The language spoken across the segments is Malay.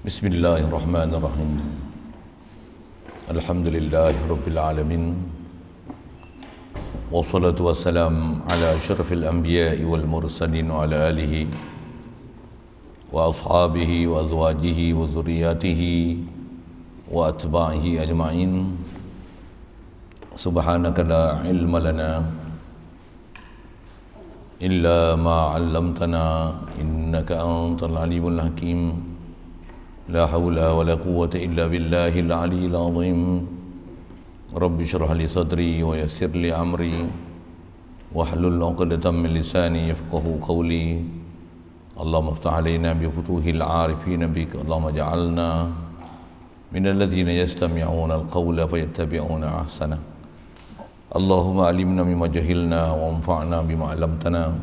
Bismillahirrahmanirrahim. Alhamdulillahirabbil alamin. Wassalatu wassalam ala asyrafil anbiya'i wal mursalin wa ala alihi wa ashabihi wa azwajihi wa zurriyyatihi wa atba'ihi ajma'in. Subhanaka la ilma lana illa ma 'allamtana innaka antal alimul hakim. La haula wa la quwwata illa billahil aliyyil azim. Rabbi shrah li sadri wa yassir li amri wahlul 'uqdatam min lisani yafqahu qawli. Allahumma iftah 'alaina bi futuhil 'arifin bik. Allahumma ij'alna minal ladzina yastami'una al-qawla fayattabi'una ahsana. Allahumma alimna mimma jahilna wa anfa'na bima 'allamtana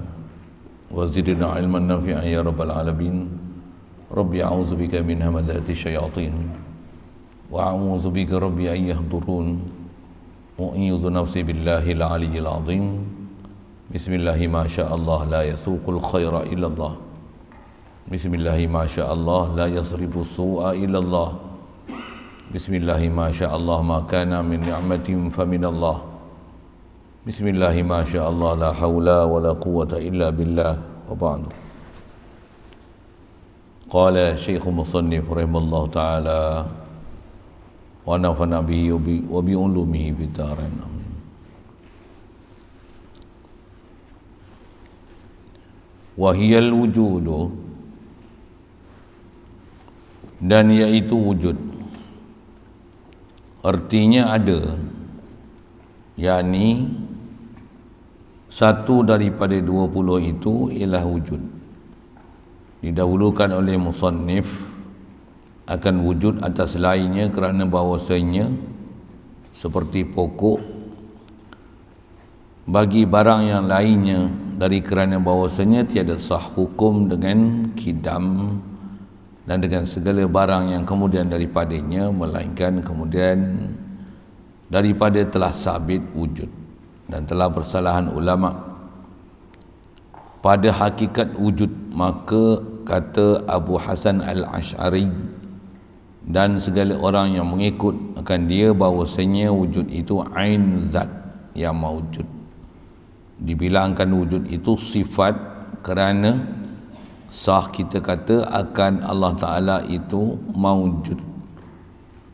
wa zidna 'ilman nafi'an ya rabbal alamin. Rabbi a'udzu bika min hamazati syayatin wa a'udzu bika rabbi an yahdurun. U'idzu nafsi billahil aliyyil azim. Bismillahi ma sya'allah la yasuqul khaira illa Allah. Bismillahi ma sya'allah la yasrifu su'a illa Allah. Bismillahi ma sya'allah ma kana min ni'matin fa min Allah. Bismillahi ma sya'allah la haula wa la quwwata illa billah wa ba'du. Qala Syekh Musannif rahimallahu ta'ala wa nafa'na bihi wa bi ulumihi fid dharain. Wa hiyal wujudu, dan yaitu wujud, artinya ada, yakni satu daripada 20 itu ialah wujud. Didahulukan oleh musannif akan wujud atas lainnya kerana bahawasanya seperti pokok bagi barang yang lainnya, dari kerana bahawasanya tiada sah hukum dengan kidam dan dengan segala barang yang kemudian daripadanya, melainkan kemudian daripada telah sabit wujud. Dan telah bersalahan ulama pada hakikat wujud, maka kata Abu Hasan Al-Ash'ari dan segala orang yang mengikut akan dia bahawasanya wujud itu ain zat yang mawujud. Dibilangkan wujud itu sifat kerana sah kita kata akan Allah Ta'ala itu mawujud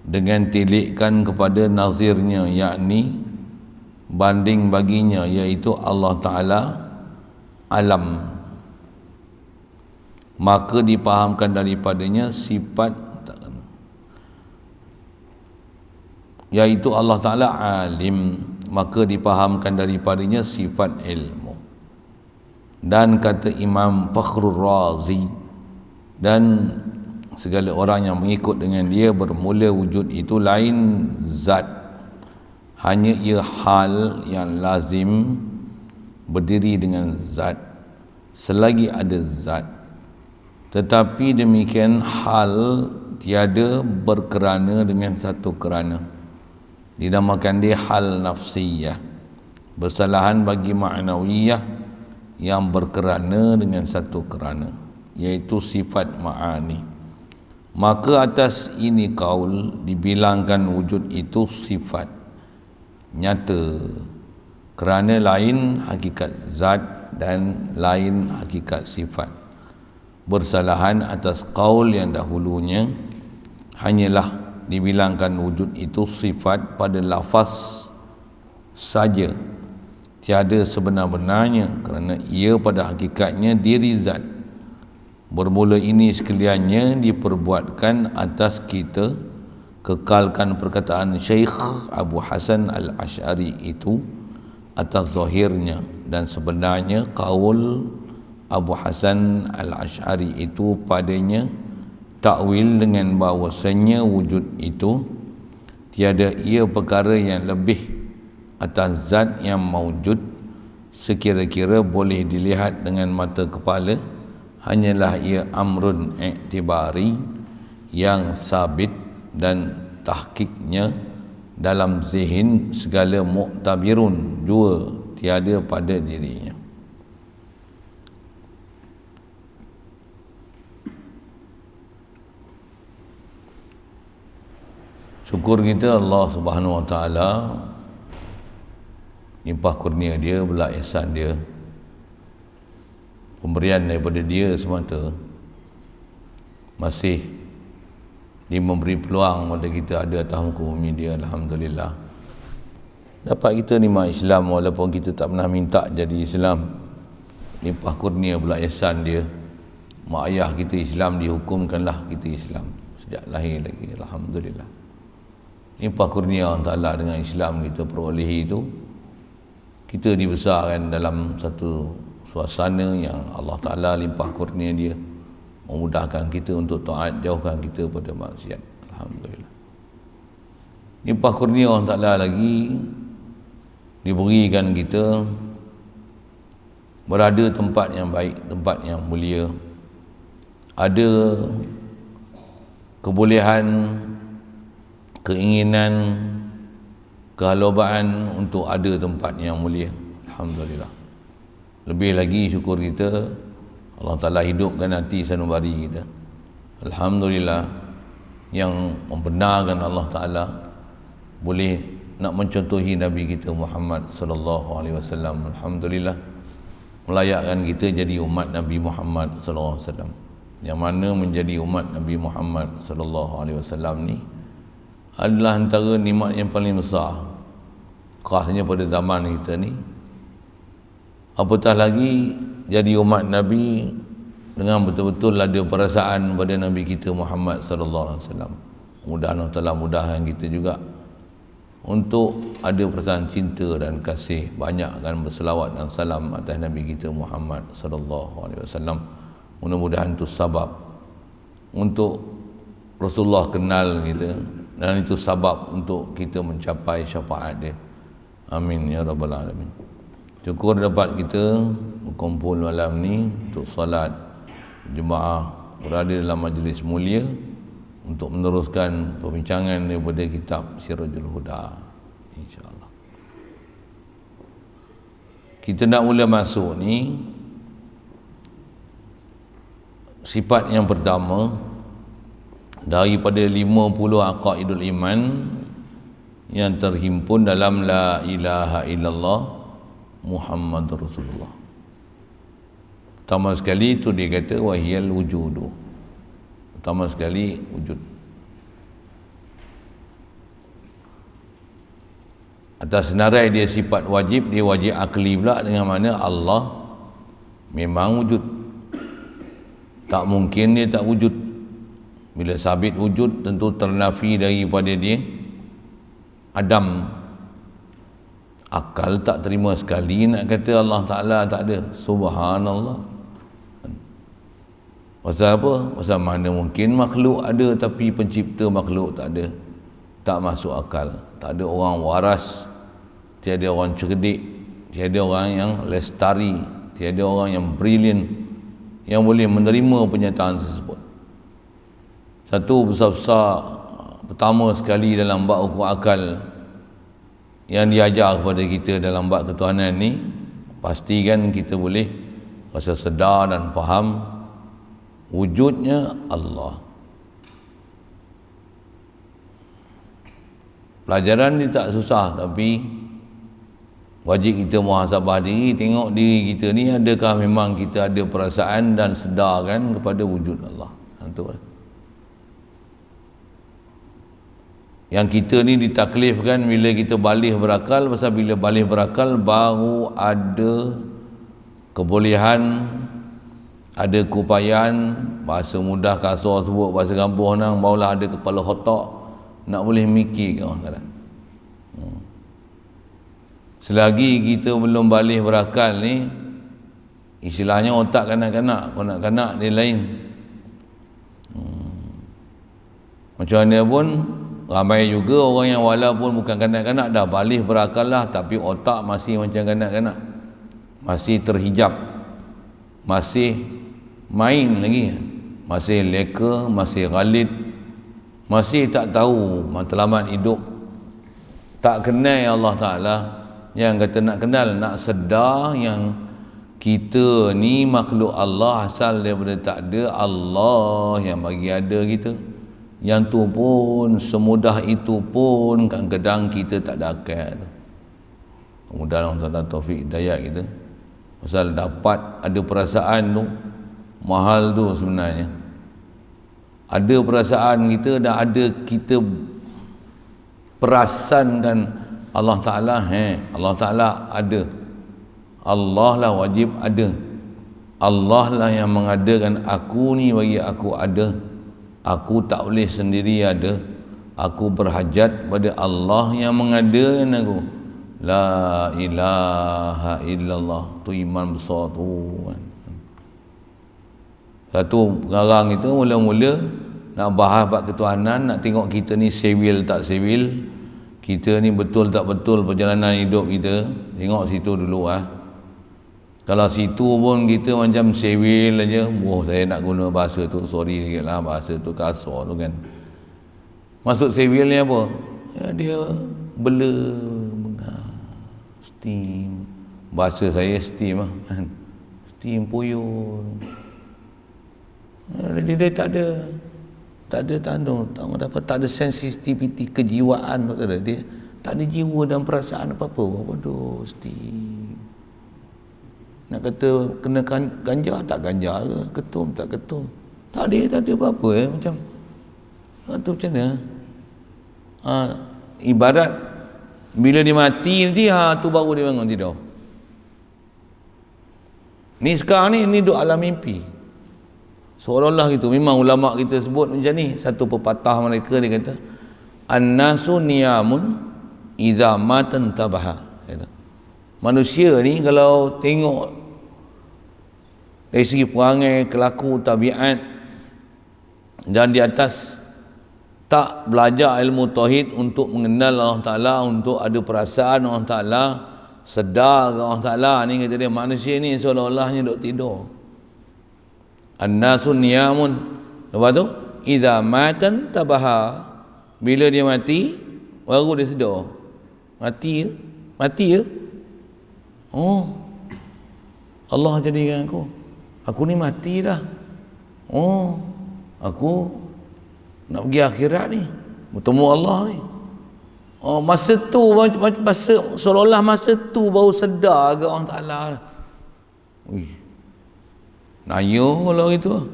dengan tilikkan kepada nazirnya, yakni banding baginya, iaitu Allah Ta'ala alam. Maka dipahamkan daripadanya sifat, iaitu Allah Ta'ala alim, maka dipahamkan daripadanya sifat ilmu. Dan kata Imam Fakhrul Razi dan segala orang yang mengikut dengan dia, bermula wujud itu lain zat, hanya ia hal yang lazim berdiri dengan zat selagi ada zat. Tetapi demikian hal tiada berkerana dengan satu kerana. Dinamakan dia hal nafsiyah, bersalahan bagi ma'nawiyah yang berkerana dengan satu kerana, iaitu sifat ma'ani. Maka atas ini kaul dibilangkan wujud itu sifat nyata kerana lain hakikat zat dan lain hakikat sifat. Bersalahan atas kaul yang dahulunya, hanyalah dibilangkan wujud itu sifat pada lafaz saja, tiada sebenar-benarnya, kerana ia pada hakikatnya diri zat. Bermula ini sekaliannya diperbuatkan atas kita kekalkan perkataan Syekh Abu Hasan Al-Ash'ari itu atas zahirnya, dan sebenarnya kaul Abu Hasan Al-Ash'ari itu padanya takwil dengan bahawasanya wujud itu tiada ia perkara yang lebih atas zat yang mawujud sekira-kira boleh dilihat dengan mata kepala, hanyalah ia amrun i'tibari yang sabit dan tahqiqnya dalam zihin segala mu'tabirun jua tiada pada dirinya. Syukur kita Allah Subhanahu Wa Taala limpah kurnia dia, belas ihsan dia, pemberian daripada dia semata, masih dia memberi peluang kepada kita ada atas muka bumi dia. Alhamdulillah, dapat kita nikmat Islam walaupun kita tak pernah minta jadi Islam. Limpah kurnia belas ihsan dia, mak ayah kita Islam, dihukumkanlah kita Islam sejak lahir lagi. Alhamdulillah, limpah kurnia Allah Ta'ala dengan Islam kita perolehi itu. Kita dibesarkan dalam satu suasana yang Allah Ta'ala limpah kurnia dia, memudahkan kita untuk taat, jauhkan kita pada maksiat. Alhamdulillah, limpah kurnia Allah Ta'ala lagi diberikan kita berada tempat yang baik, tempat yang mulia, ada kebolehan, keinginan, kehalobaan untuk ada tempat yang mulia. Alhamdulillah, lebih lagi syukur kita Allah Ta'ala hidupkan hati sanubari kita. Alhamdulillah, yang membenarkan Allah Ta'ala boleh nak mencontohi Nabi kita Muhammad sallallahu alaihi wasallam. Alhamdulillah, melayakkan kita jadi umat Nabi Muhammad sallallahu alaihi wasallam. Yang mana menjadi umat Nabi Muhammad sallallahu alaihi wasallam ni adalah antara nikmat yang paling besar, khasnya pada zaman kita ni. Apatah lagi jadi umat Nabi dengan betul-betul ada perasaan pada Nabi kita Muhammad sallallahu alaihi wasallam. Mudah-mudahan Allah Taala mudahkan kita juga untuk ada perasaan cinta dan kasih, banyakkan berselawat dan salam atas Nabi kita Muhammad sallallahu alaihi wasallam. Mudah-mudahan itu sebab untuk Rasulullah kenal kita, dan itu sebab untuk kita mencapai syafaat dia. Amin ya rabbal alamin. Syukur dapat kita berkumpul malam ni untuk solat jemaah, berada dalam majlis mulia untuk meneruskan perbincangan daripada kitab Sirajul Huda, insya-Allah. Kita nak mula masuk ni, sifat yang pertama daripada 50 aqaidul iman yang terhimpun dalam la ilaha illallah Muhammadur Rasulullah. Pertama sekali itu dia kata wahiyal wujudu. Pertama sekali wujud. Atas senarai dia sifat wajib, dia wajib akli pula, dengan mana Allah memang wujud. Tak mungkin dia tak wujud. Bila sabit wujud, tentu ternafi daripada dia Adam. Akal tak terima sekali nak kata Allah Ta'ala tak ada. Subhanallah. Pasal apa? Pasal mana mungkin makhluk ada tapi pencipta makhluk tak ada. Tak masuk akal. Tak ada orang waras, tiada orang cerdik, tiada orang yang lestari, tiada orang yang brilliant yang boleh menerima pernyataan tersebut. Satu besar-besar pertama sekali dalam bab ukur akal yang diajar kepada kita dalam bab ketuhanan ni, pastikan kita boleh rasa sedar dan faham wujudnya Allah. Pelajaran ni tak susah, tapi wajib kita muhasabah diri, tengok diri kita ni adakah memang kita ada perasaan dan sedarkan kepada wujud Allah. Itu lah. Yang kita ni ditaklifkan bila kita balik berakal, pasal bila balik berakal baru ada kebolehan, ada keupayaan, bahasa mudah kasar sebut, bahasa kampung nang, barulah ada kepala otak nak boleh mikir orang kata. Selagi kita belum balik berakal ni, istilahnya otak kanak-kanak, kanak-kanak dia lain. Macam mana pun ramai juga orang yang walaupun bukan kanak-kanak dah balik berakal lah, tapi otak masih macam kanak-kanak, masih terhijab, masih main lagi, masih leka, masih ghalid, masih tak tahu matlamat hidup, tak kenal Allah Ta'ala. Yang kata nak kenal, nak sedar yang kita ni makhluk Allah, asal daripada tak ada, Allah yang bagi ada kita. Yang tu pun semudah itu pun kadang-kadang kita tak ada akal tu. Mudah-mudahan Allah Ta'ala taufik hidayah kita. Pasal dapat ada perasaan tu mahal tu sebenarnya. Ada perasaan kita dan ada kita perasankan Allah Ta'ala Allah Ta'ala ada. Allah lah wajib ada. Allah lah yang mengadakan aku ni bagi aku ada. Aku tak boleh sendiri ada. Aku berhajat pada Allah yang mengadakan aku. La ilaha illallah. Tu iman besar tu kan. Satu garang itu mula-mula nak bahas bab ketuhanan, nak tengok kita ni sewil tak sewil, kita ni betul tak betul perjalanan hidup kita, tengok situ dulu Kalau situ pun kita macam sewil aja, saya nak guna bahasa tu, sorry sikit lah, bahasa tu kasar tu kan. Maksud sewil ni apa? Ya, dia bela, steam, bahasa saya steam kan, steam puyuh. Dia tak ada sensitivity kejiwaan tu, tak ada. Dia tak ada jiwa dan perasaan apa-apa. Waduh, Steve. Nak kata kena ganja tak ganja ke, ketum tak ketum. Tak ada apa-apa macam. Tu macam mana? Ibarat bila dia mati nanti tu baru dia bangun tidur. Ni sekarang ni duk alam mimpi. Seolah-olah gitu. Memang ulama kita sebut macam ni. Satu pepatah mereka dia kata, an-nasu niyamun iza matan tabaha. Manusia ni kalau tengok dari segi perangai, kelaku, tabiat dan di atas tak belajar ilmu tauhid untuk mengenal Allah Ta'ala, untuk ada perasaan Allah Ta'ala, sedar ke Allah Ta'ala ni, kata dia, manusia ni seolah-olahnya duk tidur. An-nasu niyamun. Lepas tu idza matan tabaha, bila dia mati baru dia sedar. Mati ya. Oh, Allah jadikan aku ni mati dah. Oh, aku nak pergi akhirat ni, bertemu Allah ni. Oh, masa tu masa seolah-olah masa tu baru sedar ke Allah Ta'ala. Naya kalau gitu.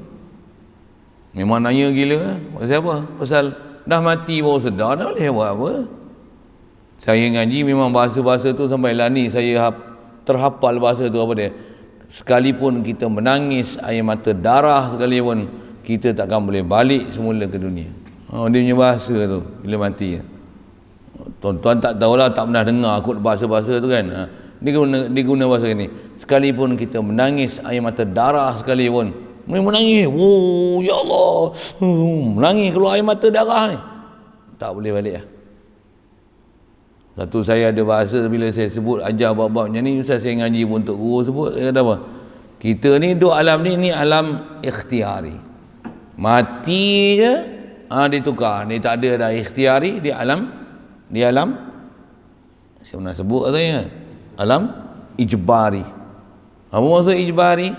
Memang naya gila. Pasal apa? Pasal dah mati baru sedar, dah boleh buat apa. Saya ngaji memang bahasa-bahasa tu sampai lah ni saya terhafal bahasa tu apa dia. Sekalipun kita menangis air mata darah sekalipun, kita takkan boleh balik semula ke dunia. Dia punya bahasa tu bila mati. Tuan-tuan tak tahulah, tak pernah dengar kot bahasa-bahasa tu kan. Dia guna bahasa ni. Sekalipun kita menangis air mata darah sekalipun, menangis, oh ya Allah, menangis keluar air mata darah ni, tak boleh balik lah. Satu saya ada bahasa bila saya sebut ajar bab-bab macam ni, Ustaz saya ngaji pun untuk guru sebut, saya kata apa, kita ni duduk alam ni alam ikhtiari. Mati je ditukar, ni tak ada dah ikhtiari, di alam saya pernah sebut katanya alam ijbari. Apa maksud ijbari?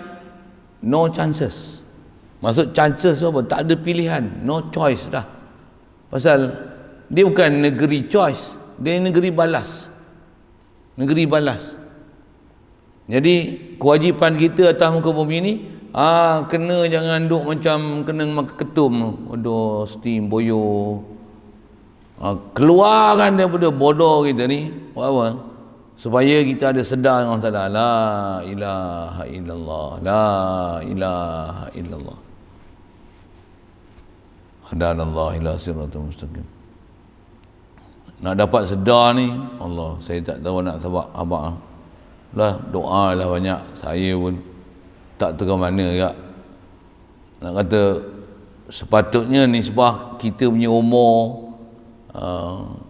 No chances. Maksud chances apa? Tak ada pilihan, no choice dah. Pasal dia bukan negeri choice, dia negeri balas. Negeri balas. Jadi kewajipan kita atas muka bumi ni, kena jangan duk macam kena makan ketum. Aduh, steam boyo. Keluarkan daripada bodoh kita ni. Apa? Supaya kita ada sedar dengan Allah Ta'ala. La ilaha illallah. La ilaha illallah. Hadanallah ila siratul mustaqim. Nak dapat sedar ni, Allah, saya tak tahu nak sebab abang lah, doa lah banyak. Saya pun tak tahu ke mana juga. Nak kata sepatutnya nisbah kita punya umur,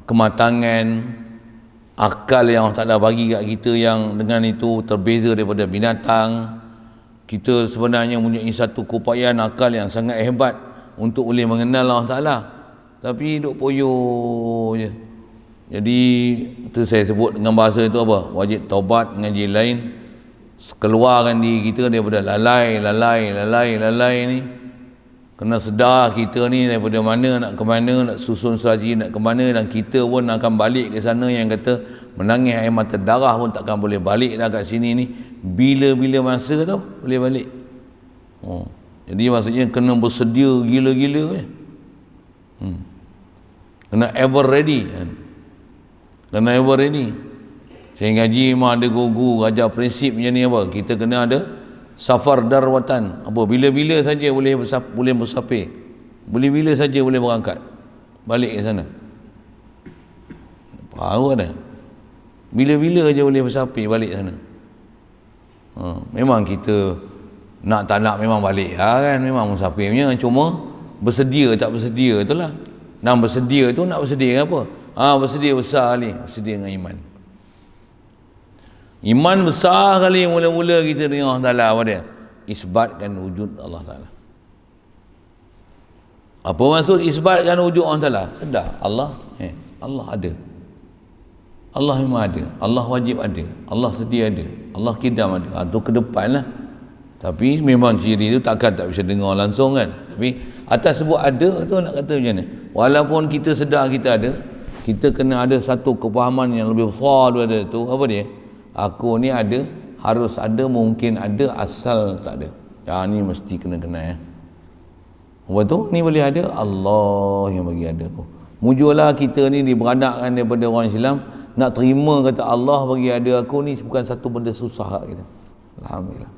kematangan, akal yang Allah Ta'ala bagi kat kita yang dengan itu terbeza daripada binatang. Kita sebenarnya mempunyai satu keupayaan akal yang sangat hebat untuk boleh mengenal Allah Ta'ala, tapi duk poyo je. Jadi itu saya sebut dengan bahasa itu apa? Wajib taubat, ngaji lain, keluarkan diri kita daripada lalai ni. Kena sedar kita ni daripada mana nak ke mana, nak susun strategi nak ke mana, dan kita pun akan balik ke sana yang kata menangis air mata darah pun takkan boleh balik dah kat sini ni. Bila-bila masa tau boleh balik. Jadi maksudnya kena bersedia gila-gila je. Kena ever ready kan. Kena ever ready. Saya ngaji memang ada guru ajar prinsip macam ni apa. Kita kena ada safar darwatan. Apa? Bila-bila saja boleh bersafir. Bila-bila saja boleh berangkat balik ke sana. Faham ada? Bila-bila aja boleh bersafir balik sana. Memang kita nak tak nak memang balik kan. Memang musafirnya, cuma bersedia tak bersedia itulah. Dan bersedia tu nak bersedia dengan apa? Bersedia besar kali, bersedia dengan iman. Iman besar kali mula-mula kita dengan Allah Ta'ala apa dia? Isbatkan wujud Allah Ta'ala. Apa maksud isbatkan wujud Allah Ta'ala? Sedar Allah ada. Allah memang ada. Allah wajib ada. Allah sedia ada. Allah kidam ada. Itu ke depan lah. Tapi memang ciri tu tak bisa dengar langsung kan. Tapi atas sebut ada tu nak kata macam mana? Walaupun kita sedar kita ada, kita kena ada satu kefahaman yang lebih besar daripada tu. Apa dia? Aku ni ada, harus ada, mungkin ada, asal tak ada. Ni mesti kena ya. Apa tu? Ni boleh ada, Allah yang bagi ada. Mujurlah kita ni diberanakkan daripada orang Islam, nak terima kata Allah bagi ada aku ni bukan satu benda susah kita. Alhamdulillah.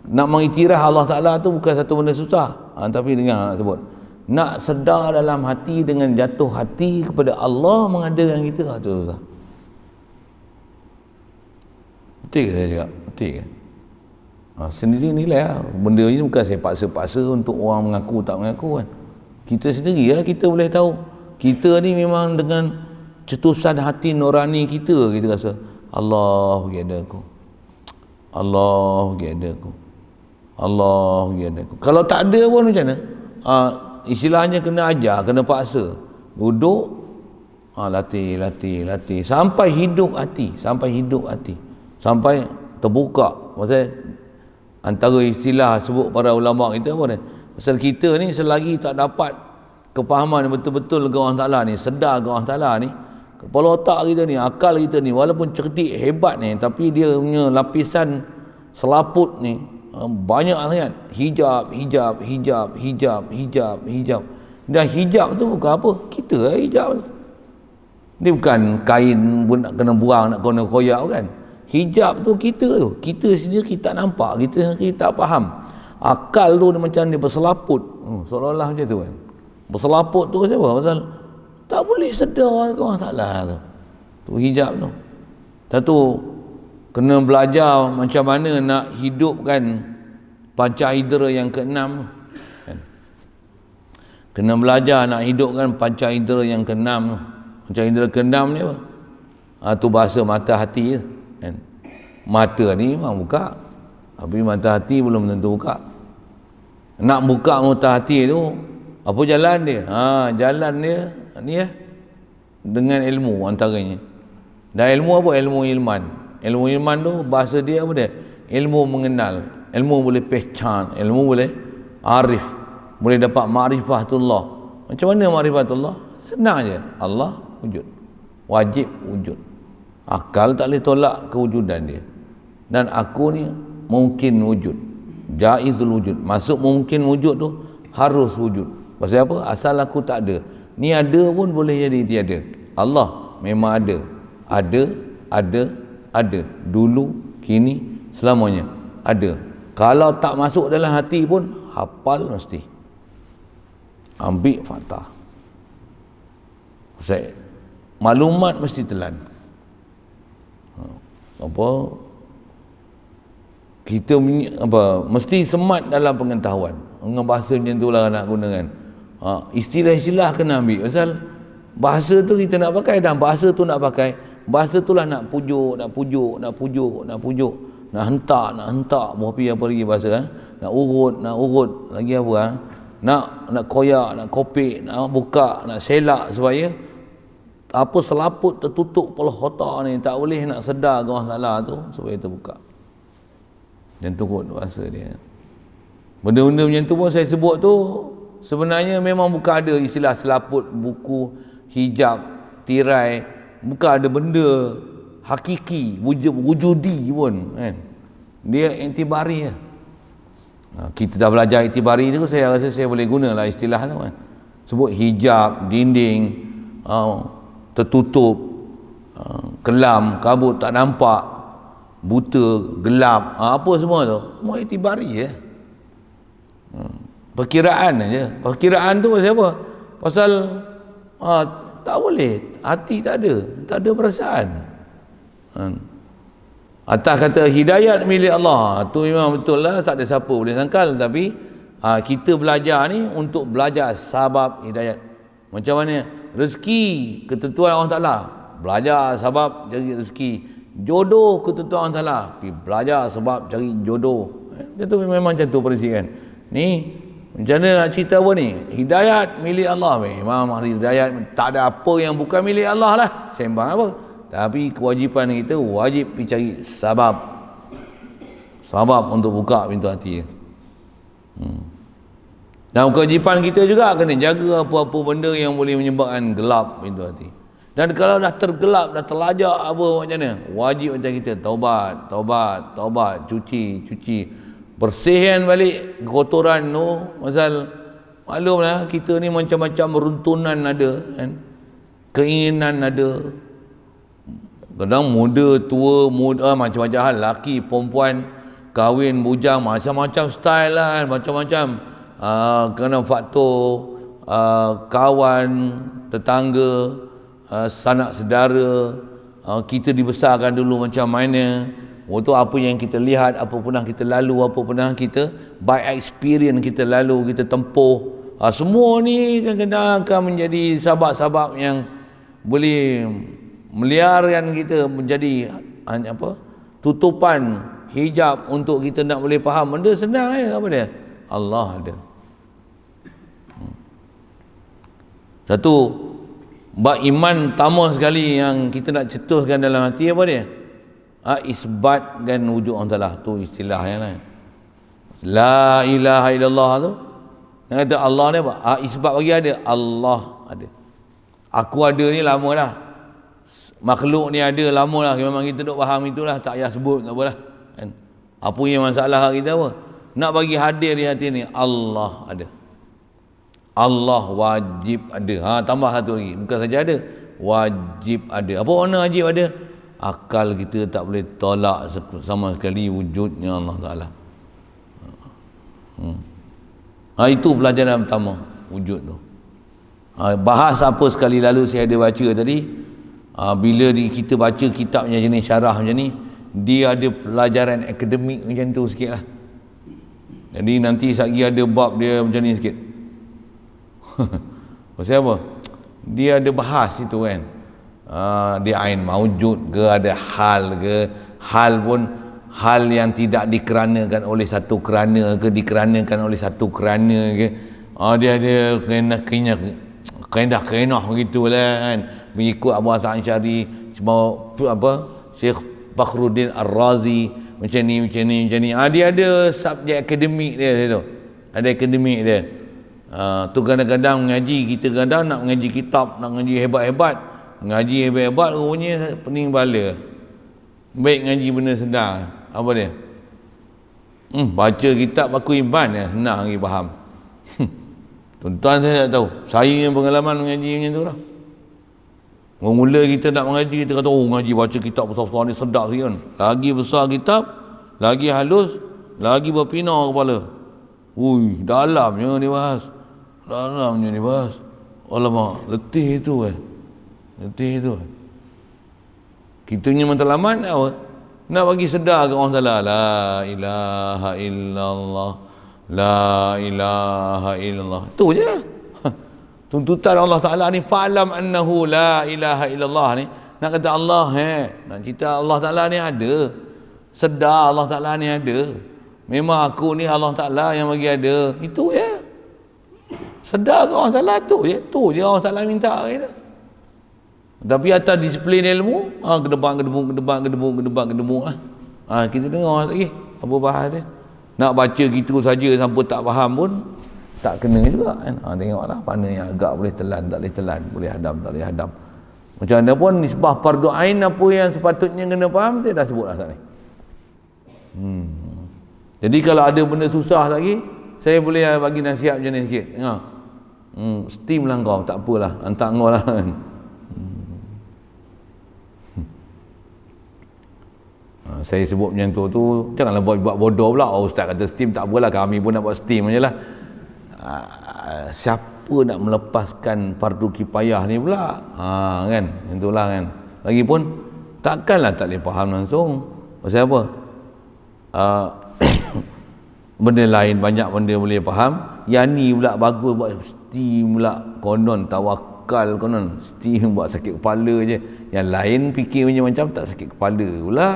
Nak mengiktiraf Allah Ta'ala tu bukan satu benda susah. Tapi dengar nak sebut, nak sedar dalam hati dengan jatuh hati kepada Allah mengadakan kita, tu susah. Betul ke saya cakap? Betul ke? Sendiri nilai lah. Benda ni bukan saya paksa-paksa untuk orang mengaku tak mengaku kan. Kita sendiri lah kita boleh tahu. Kita ni memang dengan cetusan hati nurani kita rasa Allah bagi ada aku. Allah bagi ada aku. Allah bagi ada aku. Kalau tak ada pun macam mana? Istilahnya kena ajar, kena paksa. Duduk, latih sampai hidup hati, sampai terbuka. Maksudnya antara istilah sebut para ulama kita apa ni? Pasal kita ni selagi tak dapat kepahaman betul-betul ke Allah Ta'ala ni, sedar ke Allah Ta'ala ni, kepala otak kita ni, akal kita ni walaupun cerdik hebat ni, tapi dia punya lapisan selaput ni banyak sangat. Hijab. Dan hijab tu bukan apa, kita lah hijab tu. Dia bukan kain pun nak kena buang, nak kena koyak kan. Hijab tu kita sendiri tak nampak, kita sendiri tak faham. Akal tu dia macam dia berselaput, seolah-olah macam tu kan. Berselaput tu pasal apa? Pasal tak boleh sedar ke Allah Ta'ala tu hijab tu. Satu, kena belajar macam mana nak hidupkan panca indera yang keenam tu kan? Kena belajar nak hidupkan panca indera yang keenam tu. Panca indera keenam ni apa? Tu bahasa mata hati je kan? Mata ni memang buka, tapi mata hati belum tentu buka. Nak buka mata hati tu apa jalan dia? Jalan dia ni dengan ilmu antaranya. Dan ilmu apa? Ilmu ilman. Ilmu ilman tu bahasa dia apa dia? Ilmu mengenal. Ilmu boleh pehcan, ilmu boleh arif, boleh dapat ma'rifatullah. Macam mana ma'rifatullah? Senang je. Allah wujud. Wajib wujud. Akal tak boleh tolak kewujudan dia. Dan aku ni mungkin wujud. Jaizul wujud. Masuk mungkin wujud tu harus wujud. Pasal apa? Asal aku tak ada. Ni ada pun boleh jadi tiada. Allah memang ada. Ada. Dulu, kini, selamanya. Ada. Kalau tak masuk dalam hati pun, hafal mesti. Ambil fakta. Pasal maklumat mesti telan. Kita mesti semat dalam pengetahuan. Dengan bahasa macam itulah nak gunakan. Istilah-istilah kena ambil. Pasal bahasa tu kita nak pakai dan bahasa tu nak pakai. Bahasa tu lah nak pujuk, nak hentak, berapa apa lagi bahasa kan? Nak urut, lagi apa nak koyak, nak kopik, nak buka, nak selak supaya apa selaput tertutup kepala otak ni, tak boleh nak sedar Allah Ta'ala tu supaya terbuka. Dan tu kot bahasa dia. Benda-benda macam tu pun saya sebut tu sebenarnya memang bukan ada istilah selaput, buku, hijab, tirai, bukan ada benda hakiki, wujudi pun kan. Dia intibari lah. Kita dah belajar intibari tu, saya rasa saya boleh gunalah istilah tu kan. Sebut hijab, dinding, tertutup, kelam, kabut tak nampak, buta, gelap, apa semua tu semua intibari ya. Perkiraan aja. Perkiraan tu pasal apa? Pasal tak boleh, hati tak ada perasaan. Atas kata hidayat milik Allah, tu memang betul lah, tak ada siapa boleh sangkal. Tapi kita belajar ni untuk belajar sabab hidayat. Macam mana? Rezeki ketentuan Allah Ta'ala, belajar sebab cari rezeki. Jodoh ketentuan Allah Ta'ala, pergi belajar sebab cari jodoh. Dia tu memang macam tu prinsip kan. Ni macam mana nak cerita apa ni? Hidayat milik Allah. Memang hidayat tak ada apa yang bukan milik Allah lah, sembang apa. Tapi kewajipan kita wajib pergi cari sabab untuk buka pintu hati. Dan kewajipan kita juga kena jaga apa-apa benda yang boleh menyebabkan gelap pintu hati. Dan kalau dah tergelap, dah terlajak apa macam mana, wajib macam kita taubat, cuci, bersihkan balik kotoran tu. Pasal maklumlah kita ni macam-macam runtunan ada kan, keinginan ada, kadang muda, tua, macam-macam hal, laki, perempuan, kahwin, bujang, macam-macam style lah, macam-macam kena faktor kawan, tetangga, sanak saudara, kita dibesarkan dulu macam mana, itu apa yang kita lihat, apa pernah kita lalu, apa pernah kita by experience kita lalu, kita tempuh, semua ni kadang-kadang akan menjadi sabab-sabab yang boleh meliarkan kita menjadi tutupan hijab untuk kita nak boleh faham benda senang apa dia, Allah ada. Satu bab iman tamu sekali yang kita nak cetuskan dalam hati apa dia? Isbatkan wujud Allah Ta'ala. Tu istilahnya lah. La ilaha illallah tu, yang kata Allah ni apa? Isbat bagi ada, Allah ada. Aku ada ni lama dah, makhluk ni ada lama lah, memang kita duk faham itulah, tak payah sebut, tak apalah kan. Apa yang masalah kita apa? Nak bagi hadir di hati ni, Allah ada. Allah wajib ada. Tambah satu lagi, bukan saja ada, wajib ada. Apa makna wajib ada? Akal kita tak boleh tolak sama sekali wujudnya Allah Ta'ala. Itu pelajaran pertama, wujud tu. Bahas apa sekali lalu saya ada baca tadi, bila kita baca kitab yang jenis syarah macam ni, dia ada pelajaran akademik macam tu sikit lah. Jadi nanti lagi ada bab dia macam ni sikit. Pasal apa? Dia ada bahas itu kan. Dia ain maujud ke, ada hal ke, hal pun hal yang tidak dikeranakan oleh satu kerana ke, dikeranakan oleh satu kerana ke. Dia ada kaedah begitulah kan, mengikut Abu Hasan Asy'ari, Syekh Fakhruddin Ar-Razi, macam ni. Dia ada subjek akademik dia situ. Ada akademik dia. Tu kadang-kadang mengaji, kita kadang nak mengaji kitab, nak mengaji hebat-hebat, rupanya pening bala. Baik ngaji benda sedar. Apa dia? Baca kitab aku iman ya, senang lagi faham. Tuan-tuan saya tak tahu, saya yang pengalaman mengaji macam tu lah. Mula kita nak mengaji, kita kata ngaji baca kitab besar-besar ni sedap sikit kan. Lagi besar kitab, lagi halus, lagi berpinah kepala. Dalamnya ni bahas. Alamak, letih itu kita punya matlamat apa? Nak bagi sedar ke orang Ta'ala, la ilaha illallah, la ilaha illallah. Itu je. Tuntutan Allah Ta'ala ni, fa'lam annahu la ilaha illallah ni, nak kata Allah nak cerita Allah Ta'ala ni ada. Sedar Allah Ta'ala ni ada. Memang aku ni Allah Ta'ala yang bagi ada. Itu je. Sedar ke Allah Ta'ala tu je. Tu je Allah Ta'ala minta kita. Tapi atas disiplin ilmu, gedebak lah. Kita dengar lagi apa bahas dia. Nak baca gitu saja sampai tak faham pun tak kena juga kan. Tengoklah mana yang agak boleh telan, tak boleh telan, boleh hadam, tak boleh hadam. Macam mana pun nisbah fardu ain apa yang sepatutnya kena faham, saya dah sebutlah tadi. Jadi kalau ada benda susah lagi, saya boleh bagi nasihat macam ni sikit. Tengok. Steam lah kau, tak apalah, hantar kau lah kan. Saya sebut macam tu janganlah buat bodoh pula. Ustaz kata steam, tak apalah, kami pun nak buat steam je lah. Siapa nak melepaskan fardu kifayah ni pula, kan, itulah kan. Lagipun takkanlah tak boleh faham langsung. Pasal apa? Benda lain banyak benda boleh faham, yang ni pula bagus buat steam pula, konon tawakal, konon steam buat sakit kepala je. Yang lain fikir macam tak sakit kepala pula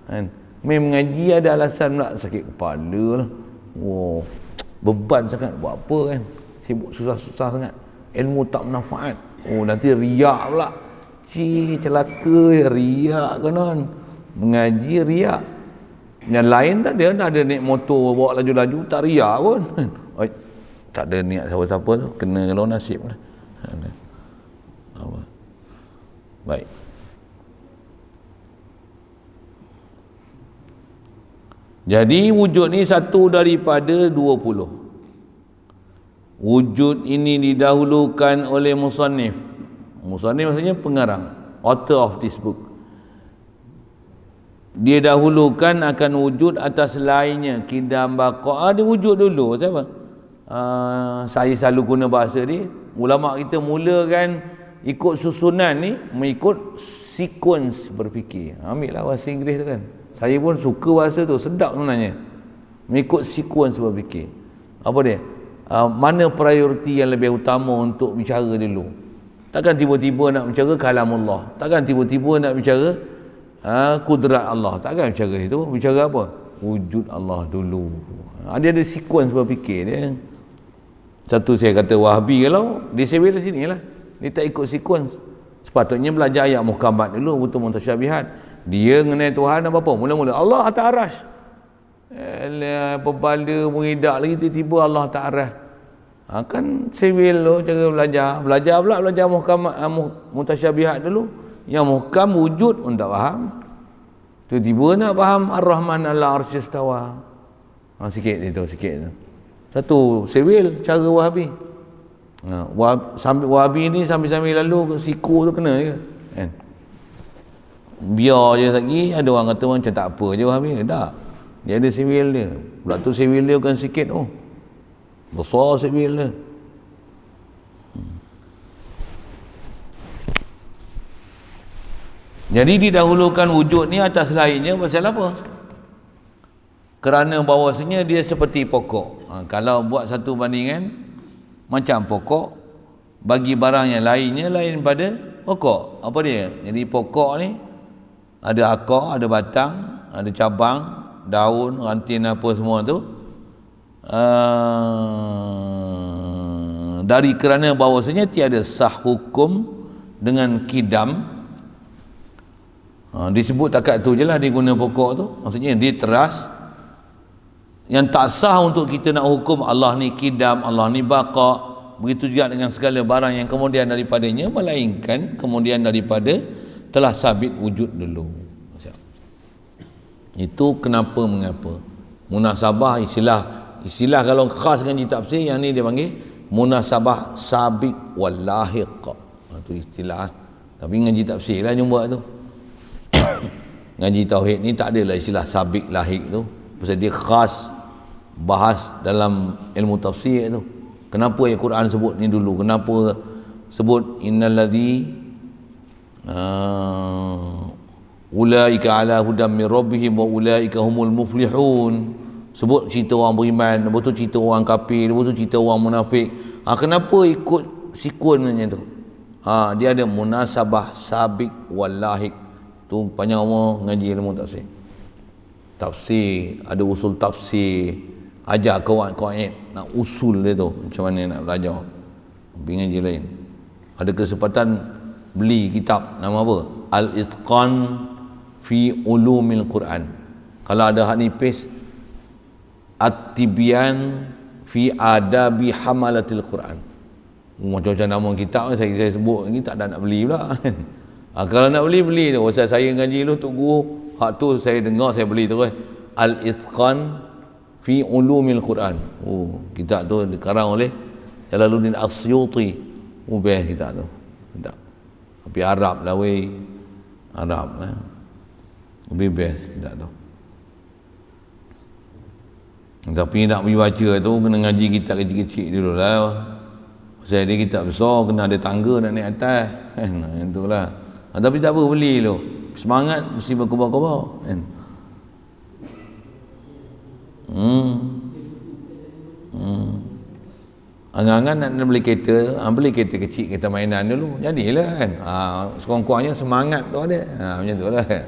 kan. Main mengaji ada alasan pula sakit kepala lah. Wow, beban sangat, buat apa kan, sibuk susah-susah sangat, ilmu tak manfaat. Nanti riak pula, celaka, riak konon mengaji riak. Yang lain tak ada naik motor bawa laju-laju tak riak pun. Tak ada niat siapa-siapa tu, kena kalau nasib lah. Baik. Jadi wujud ni satu daripada 20. Wujud ini didahulukan oleh musannif. Musannif maksudnya pengarang, author of this book. Dia dahulukan akan wujud atas lainnya, kidam baqa. Dia wujud dulu. Siapa? Saya selalu guna bahasa ni, ulama kita mulakan ikut susunan ni mengikut sequence berfikir. Ambil lah bahasa Inggeris tu kan. Saya pun suka bahasa tu, sedap sebenarnya. Mengikut sequence berfikir. Apa dia? Mana prioriti yang lebih utama untuk bicara dulu. Takkan tiba-tiba nak bicara kalamullah. Takkan tiba-tiba nak bicara kudrat Allah. Takkan bicara itu. Bicara apa? Wujud Allah dulu. Dia ada sequence berfikir dia. Satu saya kata Wahabi kalau dia sebel di sini lah. Dia tak ikut sequence. Sepatutnya belajar ayat muhkamat dulu, betul mutasyabihat. Dia mengenai Tuhan apa? Mula-mula Allah atas aras. Pebala mengidak lagi, tiba-tiba Allah atas aras. Kan sebel tu cara belajar. Belajar pula belajar muhkamat, mutasyabihat dulu. Yang muhkam wujud pun tak faham. Tiba-tiba nak faham Ar-Rahman ala arsy istawa. Sikit tu. Satu sebel cara Wahabi. Wahabi ni sambil-sambil lalu siku tu kena je kan. Biar je lagi, ada orang kata macam tak apa je Wahabi. Tak. Dia ada sebel dia. Pula tu sebel dia bukan sikit besar sebel dia. Jadi didahulukan wujud ni atas lainnya pasal apa? Kerana bahawasanya dia seperti pokok. Kalau buat satu bandingan, macam pokok, bagi barang yang lainnya lain pada pokok. Apa dia? Jadi pokok ni ada akar, ada batang, ada cabang, daun, ranting apa semua tu. Dari kerana bahawasanya tiada sah hukum dengan kidam. Disebut takat tu je lah dia guna pokok tu. Maksudnya dia teras. Yang tak sah untuk kita nak hukum Allah ni kidam, Allah ni baqa. Begitu juga dengan segala barang yang kemudian daripadanya, melainkan kemudian daripada telah sabit wujud dulu. Itu kenapa mengapa. Munasabah istilah kalau khas dengan tafsir yang ni dia panggil munasabah sabit wal lahiq. Itu istilah. Tapi ngaji tafsir lah jumpa tu. Ngaji tauhid ni tak adalah istilah sabik lahik tu. Pasal dia khas bahas dalam ilmu tafsir tu. Kenapa ayat Quran sebut ni dulu? Kenapa sebut innalladzi ulaika ala hudam min rabbihim wa ulaika humul muflihun. Sebut cerita orang beriman, lepas tu cerita orang kafir, lepas tu cerita orang munafik. Kenapa ikut sequence tu? Dia ada munasabah sabik wal lahik. Tu panjang umur ngaji ilmu tafsir. Tafsir, ada usul tafsir. Ajar kawan-kawan nak usul dia tu, macam mana nak belajar. Pergi ngaji lain. Ada kesempatan beli kitab nama apa? Al-Itqan fi Ulumil Quran. Kalau ada hak nipis At-Tibyan fi adabi hamalatil Quran. Macam-macam nama kitab saya sebut ni, tak ada nak beli pula kan. Kalau nak beli tu. Pasal saya ngaji dulu Tok Guru, hak tu saya dengar, saya beli terus. Al-Ithqan fi ulumil Quran. Kitab tu dikarang oleh Jalaluddin Asyuti. Best kitab tu. Tak. Tapi Arab lah weh. Arab lah. Lebih best kitab tu. Tapi nak pergi baca tu kena ngaji kitab kecil-kecil dulu lah. Pasal dia kitab besar, kena ada tangga nak naik atas kan. Yang tu lah. Tapi tak apa, beli tu. Semangat mesti berkobar-kobar kan. Angan-angan nak beli kereta, beli kereta kecil, kereta mainan dulu. Jadilah kan. Sekurang-kurangnya semangat tu ada. Macam tu lah kan.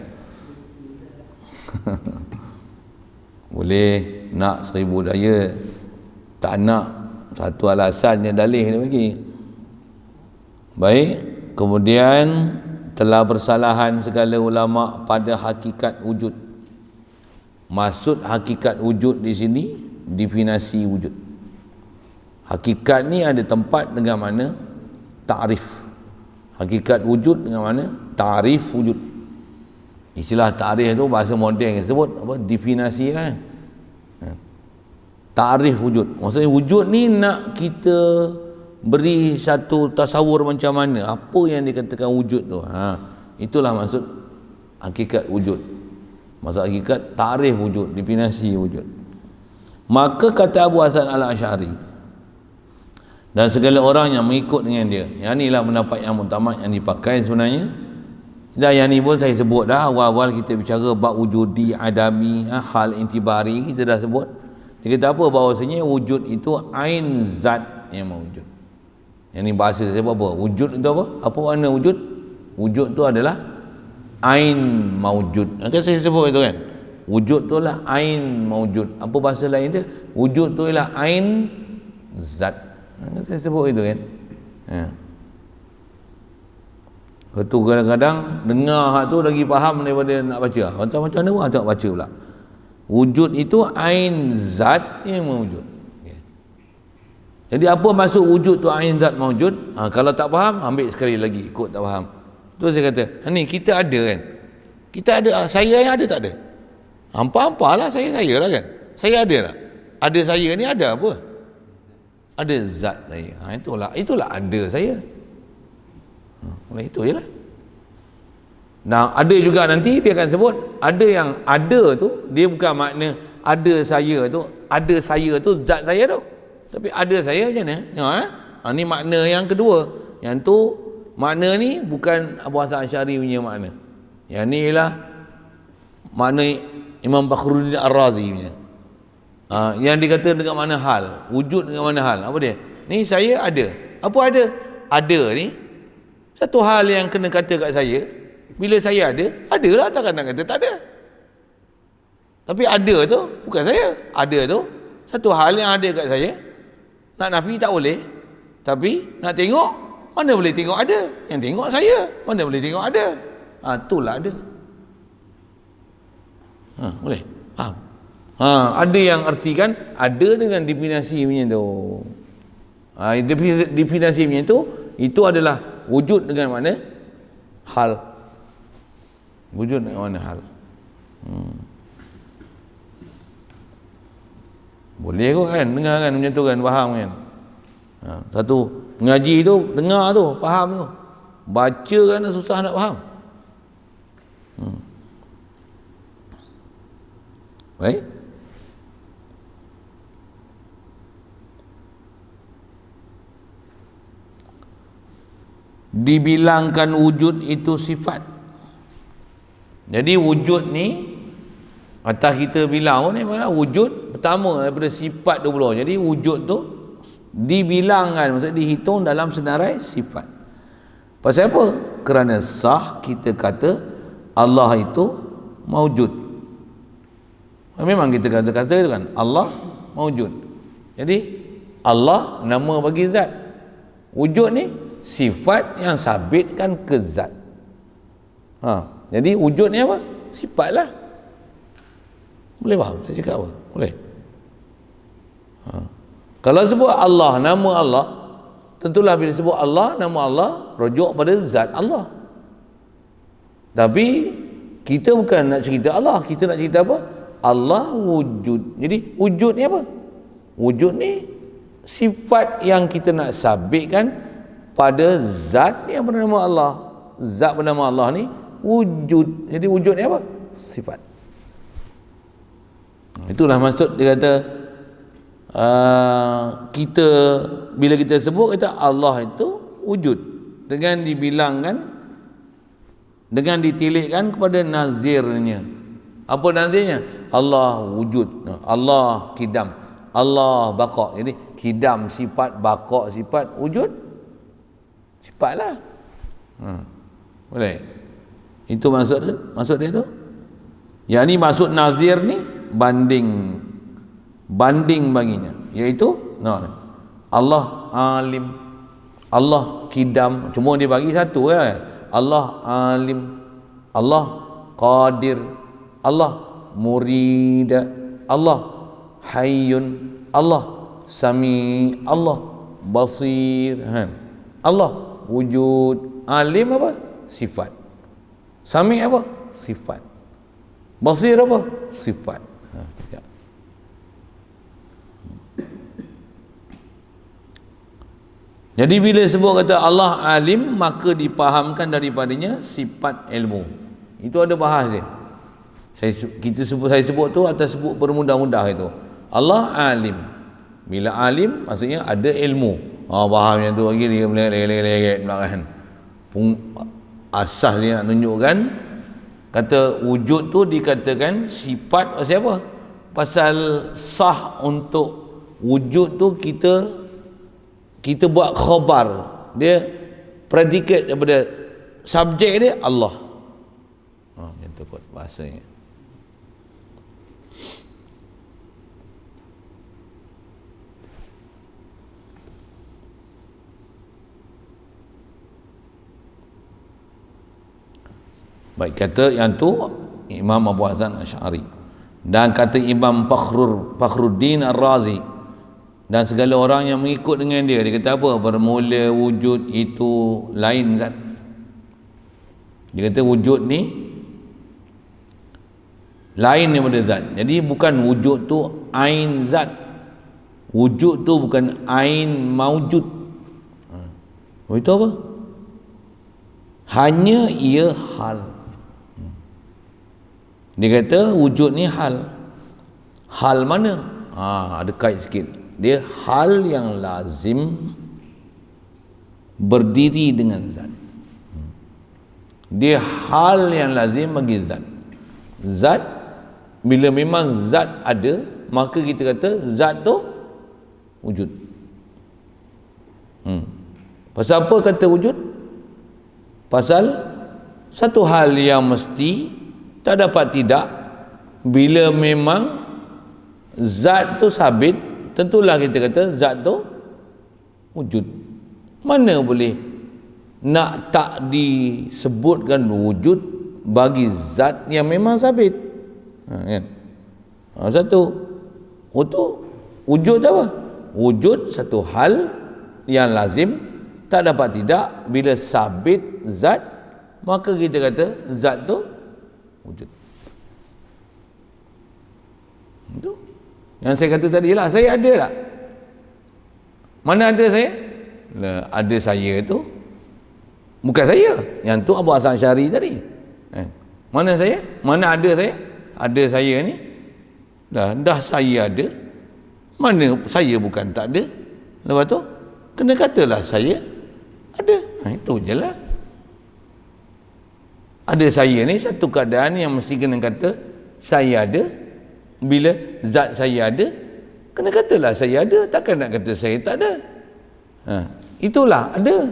Boleh nak 1000 daya, tak nak satu alasannya dalih dia bagi. Baik, kemudian telah bersalahan segala ulama pada hakikat wujud. Maksud hakikat wujud di sini definisi wujud. Hakikat ni ada tempat dengan mana ta'rif. Hakikat wujud dengan mana ta'rif wujud. Istilah ta'rif tu bahasa moden sebut apa, definisi kan. Ta'rif wujud. Maksudnya wujud ni nak kita beri satu tasawur macam mana, apa yang dikatakan wujud tu. Itulah maksud hakikat wujud. Maksud hakikat ta'rif wujud, definisi wujud. Maka kata Abu Hasan Al-Asy'ari dan segala orang yang mengikut dengan dia, yang inilah pendapat yang muktamad yang dipakai sebenarnya. Dan yang ni pun saya sebut dah awal-awal kita bicara bab wujudi, adami, hal intibari, kita dah sebut. Dia kata apa? Bahawasanya wujud itu ain zat yang mewujud. Yang ni bahasa saya sebut apa? Wujud itu apa? Apa makna wujud? Wujud tu adalah ain mawujud. Kan saya sebut itu kan? Wujud tu adalah ain mawujud. Apa bahasa lain dia? Wujud tu adalah ain zat. Kan saya sebut itu kan? Itu kadang-kadang dengar hak tu lagi faham daripada nak baca. Macam-macam mana pun tak baca pula. Wujud itu ain zat yang mewujud. Jadi apa maksud wujud tu ain zat mewujud? Kalau tak faham, ambil sekali lagi, ikut tak faham. Tu saya kata, ni kita ada kan? Kita ada, saya yang ada tak ada? Hampa-hampa lah, saya lah kan? Saya ada tak? Ada saya ni ada apa? Ada zat saya. Itulah ada saya. Oleh itu je lah. Nah, ada juga nanti dia akan sebut ada yang ada tu dia bukan makna ada saya tu zat saya tu, tapi ada saya macam mana? Ni makna yang kedua. Yang tu makna ni bukan Abu Hasan Asy'ari punya makna. Yang ni ialah makna Imam Fakhruddin Ar-Razi punya. Yang dikata dengan mana hal, wujud dengan mana hal. Apa dia? Ni saya ada. Apa ada? Ada ni satu hal yang kena kata kat saya. Bila saya ada lah, takkan nak kata tak ada. Tapi ada tu bukan saya. Ada tu satu hal yang ada kat saya. Nak nafi tak boleh. Tapi nak tengok, mana boleh tengok ada. Yang tengok saya, mana boleh tengok ada. Itulah ada. Boleh? Faham? Ada yang artikan ada dengan definisi punya tu. Definisi punya tu, itu adalah wujud dengan mana hal. Wujud dengan mana hal. Boleh kot kan, dengar kan macam tu kan, faham kan. Satu mengaji tu, dengar tu, faham tu. Baca kan susah nak faham. Baik. Dibilangkan wujud itu sifat. Jadi wujud ni atas kita bilang ni mana wujud pertama daripada sifat tu pula. Jadi wujud tu dibilangkan, maksud dihitung dalam senarai sifat. Pasal apa? Kerana sah kita kata Allah itu maujud. Memang kita kata itu kan Allah maujud. Jadi Allah nama bagi zat. Wujud ni sifat yang sabitkan ke zat. Jadi wujud ni apa? Sifat lah. Boleh faham saya cakap apa? Boleh? Kalau sebut Allah, nama Allah, tentulah bila sebut Allah, nama Allah, rujuk pada zat Allah. Tapi kita bukan nak cerita Allah, kita nak cerita apa? Allah wujud. Jadi wujud ni apa? Wujud ni sifat yang kita nak sabitkan pada zat yang bernama Allah. Zat bernama Allah ni wujud. Jadi wujud ni apa? Sifat. Itulah maksud dia kata kita bila kita sebut kata Allah itu wujud dengan dibilangkan, dengan ditilikkan kepada nazirnya. Apa nazirnya? Allah wujud, Allah kidam, Allah baqa. Jadi kidam sifat, baqa sifat, wujud sifatlah. Boleh? Itu maksud dia tu. Yang ni maksud nazir ni banding baginya, iaitu Allah alim, Allah kidam, cuma dia bagi satu kan. Allah alim, Allah qadir, Allah murid, Allah hayyun, Allah sami, Allah basir. Allah wujud, alim apa? Sifat. Sami apa? Sifat. Basir apa? Sifat. Ya. Jadi bila sebut kata Allah alim, maka dipahamkan daripadanya sifat ilmu. Itu ada bahas dia. Saya sebut tu atas sebut bermudah-mudah itu. Allah alim. Bila alim maksudnya ada ilmu. Faham yang tu lagi dia melek belakang. Asas dia nak tunjukkan kata wujud tu dikatakan sifat pasal apa? Pasal sah untuk wujud tu kita buat khabar, dia predikat daripada subjek dia Allah. Yang tu kot bahasanya. Baik, kata yang tu Imam Abu Hasan Asy'ari, dan kata Imam Fakhruddin Ar-Razi dan segala orang yang mengikut dengan dia kata apa? Bermula wujud itu lain zat. Dia kata wujud ni lain daripada zat. Jadi bukan wujud tu ain zat. Wujud tu bukan ain maujud. Itu apa? Hanya ia hal. Dia kata wujud ni hal. Hal mana? Ada kait sikit. Dia hal yang lazim berdiri dengan zat. Dia hal yang lazim bagi zat. Zat, bila memang zat ada, maka kita kata zat tu wujud. Pasal apa kata wujud? Pasal satu hal yang mesti tak dapat tidak, bila memang zat tu sabit, tentulah kita kata zat tu wujud. Mana boleh nak tak disebutkan wujud bagi zat yang memang sabit? Kan? Satu itu wujud apa? Wujud satu hal yang lazim, tak dapat tidak, bila sabit zat, maka kita kata zat tu wujud. Itu yang saya kata tadi lah. Saya ada tak? Mana ada saya? Ada saya tu bukan saya. Yang tu Abu Hasan Asy'ari tadi. Mana saya? Mana ada saya? Ada saya ni. Dah saya ada. Mana saya bukan tak ada. Lepas tu kena katalah saya ada. Itu je lah. Ada saya ni satu keadaan yang mesti kena kata saya ada. Bila zat saya ada, kena katalah saya ada. Takkan nak kata saya tak ada. Itulah ada.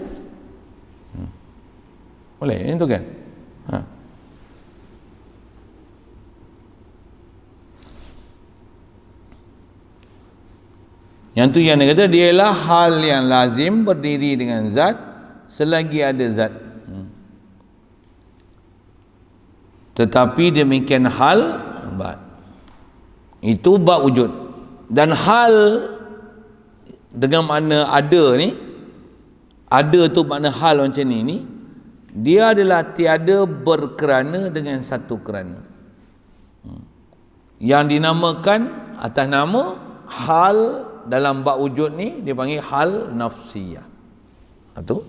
Boleh itu kan? Yang tu yang dia kata, dialah hal yang lazim berdiri dengan zat selagi ada zat. Tetapi demikian hal itu bab wujud, dan hal dengan makna ada ni, ada tu makna hal macam ni, dia adalah tiada berkerana dengan satu kerana. Yang dinamakan atas nama hal dalam bab wujud ni dia panggil hal nafsiyah. Itu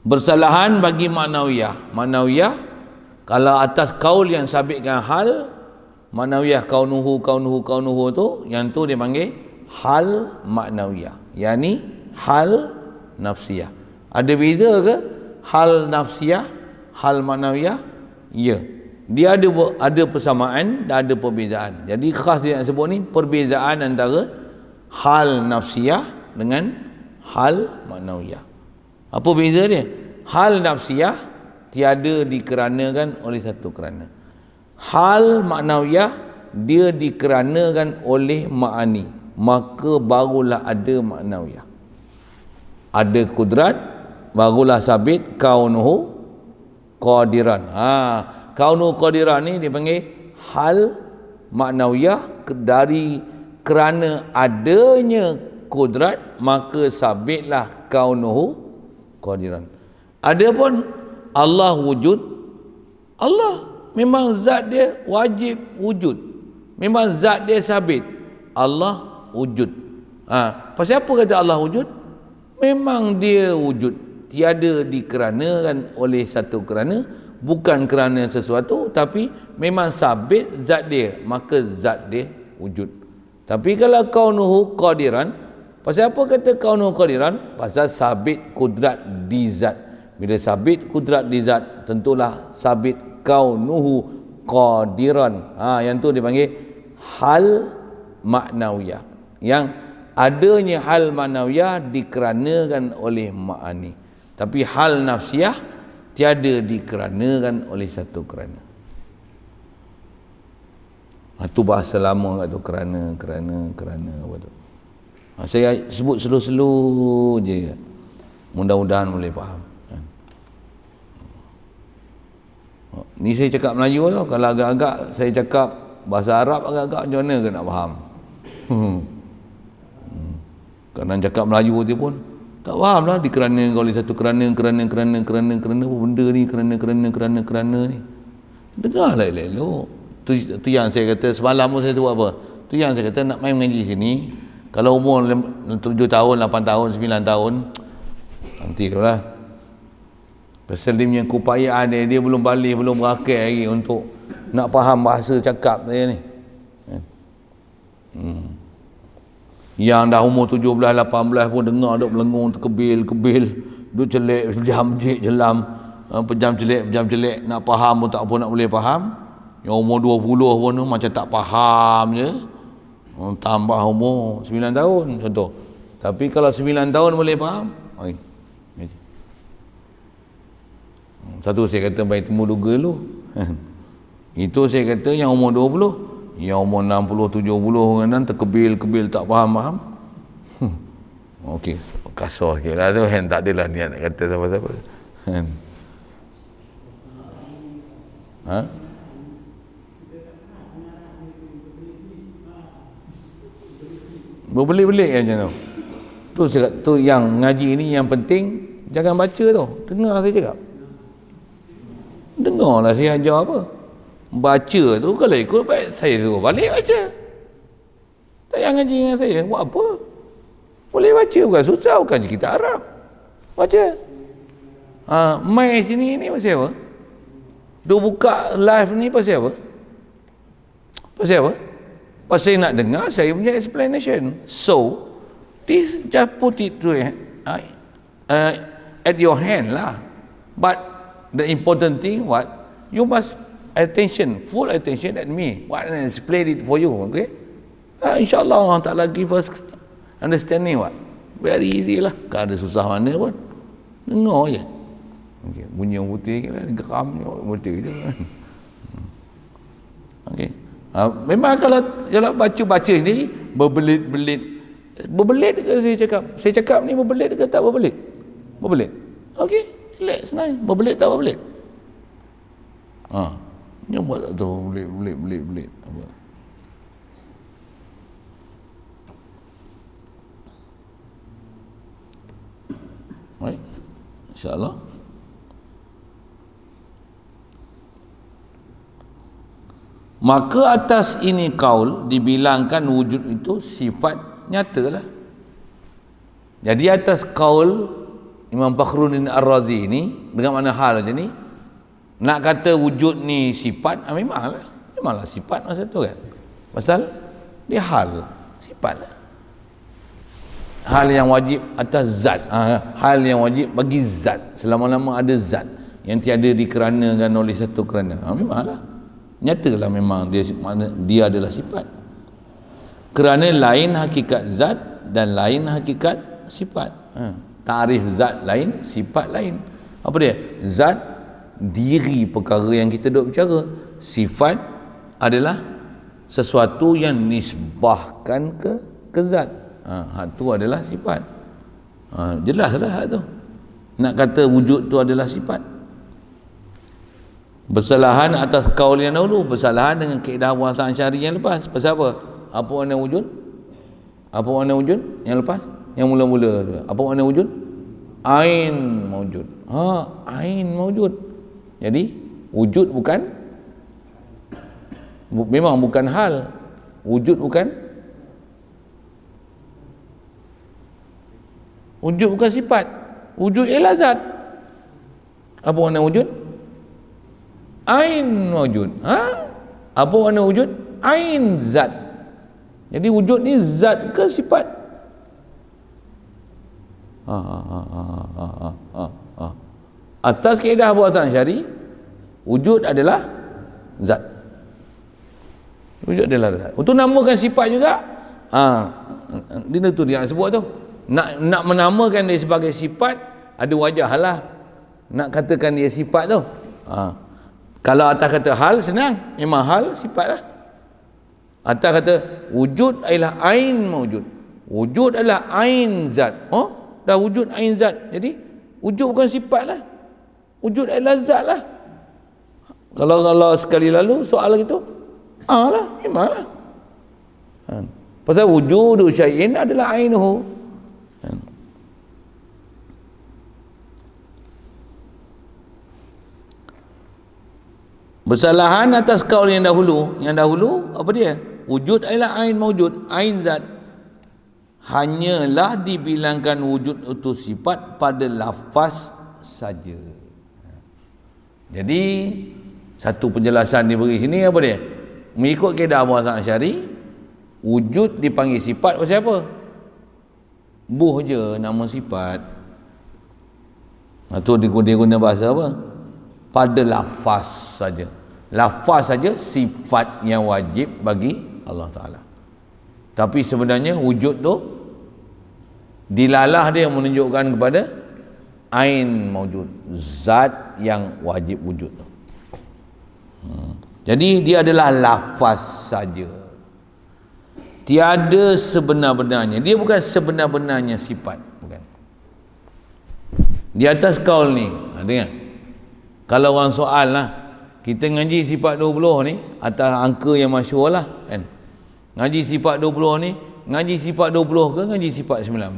bersalahan bagi maknawiyah. Maknawiyah kalau atas kaul yang sabitkan hal, maknawiyah kaunuhu tu, yang tu dia panggil hal maknawiyah. Yang ni hal nafsiyah. Ada beza ke hal nafsiyah, hal maknawiyah? Ya. Dia ada persamaan dan ada perbezaan. Jadi khas dia nak sebut ni perbezaan antara hal nafsiyah dengan hal maknawiyah. Apa beza dia? Hal nafsiyah tiada dikeranakan oleh satu kerana. Hal maknawiyah dia dikeranakan oleh ma'ani, maka barulah ada maknawiyah. Ada kudrat, barulah sabit kaunuhu qadiran. Kaunuhu qadiran ni dipanggil hal maknawiyah, dari kerana adanya kudrat maka sabitlah kaunuhu qadiran. Adapun Allah wujud, Allah memang zat dia wajib wujud, memang zat dia sabit, Allah wujud. Pasal apa kata Allah wujud? Memang dia wujud, tiada dikeranakan oleh satu kerana, bukan kerana sesuatu, tapi memang sabit zat dia, maka zat dia wujud. Tapi kalau kaunuhu qadiran, pasal apa kata kaunuhu qadiran? Pasal sabit kudrat di zat. Bila sabit kudrat di zat, tentulah sabit kaunuhu qadiran. Yang tu dipanggil hal maknawiyah. Yang adanya hal maknawiyah dikeranakan oleh ma'ani. Tapi hal nafsiyah tiada dikeranakan oleh satu kerana. Itu bahasa lama kat tu, kerana apa tu. Saya sebut slow-slow je. Mudah-mudahan boleh faham. Ni saya cakap Melayu tu, kalau agak-agak saya cakap bahasa Arab agak-agak macam mana ke nak faham? Kadang cakap Melayu dia pun tak faham lah, dikeranakan oleh satu kerana apa benda ni, kerana ni. Dengarlah elok-elok. Tu yang saya kata semalam pun saya tu apa? Tu yang saya kata nak main mengaji sini, kalau umur 7 tahun, 8 tahun, 9 tahun, nanti tu lah. Pasal dia punya keupayaan dia belum balik, belum berakhir lagi untuk nak faham bahasa cakap saya ni. Yang dah umur 17, 18 pun dengar duk melengung, terkebil, duk celik, pejam-jik jelam, pejam-celik, nak faham pun tak apa nak boleh faham. Yang umur 20 pun macam tak faham je. Tambah umur 9 tahun contoh. Tapi kalau 9 tahun boleh faham, satu saya kata baik temu duga dulu. Itu saya kata yang umur 20, yang umur 60, 70 kan terkebil tak faham. Okey, kasar sikitlah tu kan, tak adalah niat nak kata siapa-siapa. Berbelit-belit macam tu. Tu saya kata, tu yang ngaji ni yang penting jangan baca tu. Dengar saya cakap. Dengarlah saya ajar apa. Baca tu kalau ikut baik saya suruh balik baca. Tak payah ngaji dengan saya. Buat apa? Boleh baca, bukan susah, bukan kita Arab. Baca. Mai sini ni pasal apa? Duk buka live ni pasal apa? Pasal apa? Pasal nak dengar saya punya explanation. So, this just put it to at your hand lah. But the important thing, what? You must attention, full attention at me. What I explain it for you, okay? InsyaAllah Allah Ta'ala give us understanding, what? Very easy lah. Tak ada susah mana pun. Dengar je. Okay. Bunyi yang putih, geram putih je. Okay. Memang kalau baca ni berbelit ke saya cakap ni berbelit ke tak berbelit? Berbelit. Okey, relax senang. Berbelit tak berbelit? Ni buat tak tahu belit. Apa? InsyaAllah. Maka atas ini kaul dibilangkan wujud itu sifat nyata lah. Jadi atas kaul Imam Fakhruddin Ar-Razi ini dengan mana hal macam ni, nak kata wujud ni sifat, memanglah sifat masa tu kan. Pasal dia hal, sifat lah. Hal yang wajib atas zat, hal yang wajib bagi zat, selama-lama ada zat yang tiada dikeranakan oleh satu kerana. Memanglah nyatalah memang dia adalah sifat. Kerana lain hakikat zat dan lain hakikat sifat. Ta'rif zat lain, sifat lain. Apa dia? Zat diri perkara yang kita duk bicara. Sifat adalah sesuatu yang nisbahkan ke zat. Hak tu adalah sifat. Jelaslah hak tu. Nak kata wujud tu adalah sifat. Bersalahan atas kaul yang dahulu, bersalahan dengan kaedah bahasa Asy'ari yang lepas. Pasal apa? Apa makna wujud? Apa makna wujud yang lepas? Yang mula-mula tu. Apa makna wujud? Ain mawjud. Ain mawjud. Jadi wujud memang bukan hal. Wujud bukan sifat. Wujud ialah zat. Apa makna wujud? Ain mawjud. Apa makna wujud? Ain zat. Jadi wujud ni zat ke sifat? Atas kaedah bahasa Asy'ari, wujud adalah zat. Wujud adalah zat. Untuk namakan sifat juga, dia tu dia nak sebut tu. Nak menamakan dia sebagai sifat, ada wajah lah. Nak katakan dia sifat tu. Kalau atas kata hal, senang. Memang hal sifat lah. Atas kata wujud adalah ain mawjud. Wujud adalah ain zat. Dah wujud ain zat. Jadi wujud bukan sifat lah. Wujud adalah zat lah. Kalau sekali lalu soal gitu, lah, memang lah. Pasal wujudu syai'in adalah ainuhu. Bersalahan atas kaul yang dahulu. Yang dahulu apa dia? Wujud adalah ain mawjud, ain zat. Hanyalah dibilangkan wujud itu sifat pada lafaz saja. Jadi satu penjelasan diberi sini apa dia? Mengikut kaedah bahasa Asy'ari, wujud dipanggil sifat pasal apa? Buh je nama sifat. Itu dia guna bahasa apa? Pada lafaz saja. Lafaz saja sifat yang wajib bagi Allah Ta'ala. Tapi sebenarnya wujud tu dilalah dia menunjukkan kepada ain mawjud, zat yang wajib wujud tu. Jadi dia adalah lafaz saja. Tiada sebenar-benarnya. Dia bukan sebenar-benarnya sifat, bukan. Di atas kaul ni, dengar. Kalau orang soal lah, kita ngaji sifat 20 ni atas angka yang masyhur lah kan. Ngaji sifat 20 ni, ngaji sifat 20 ke ngaji sifat 19?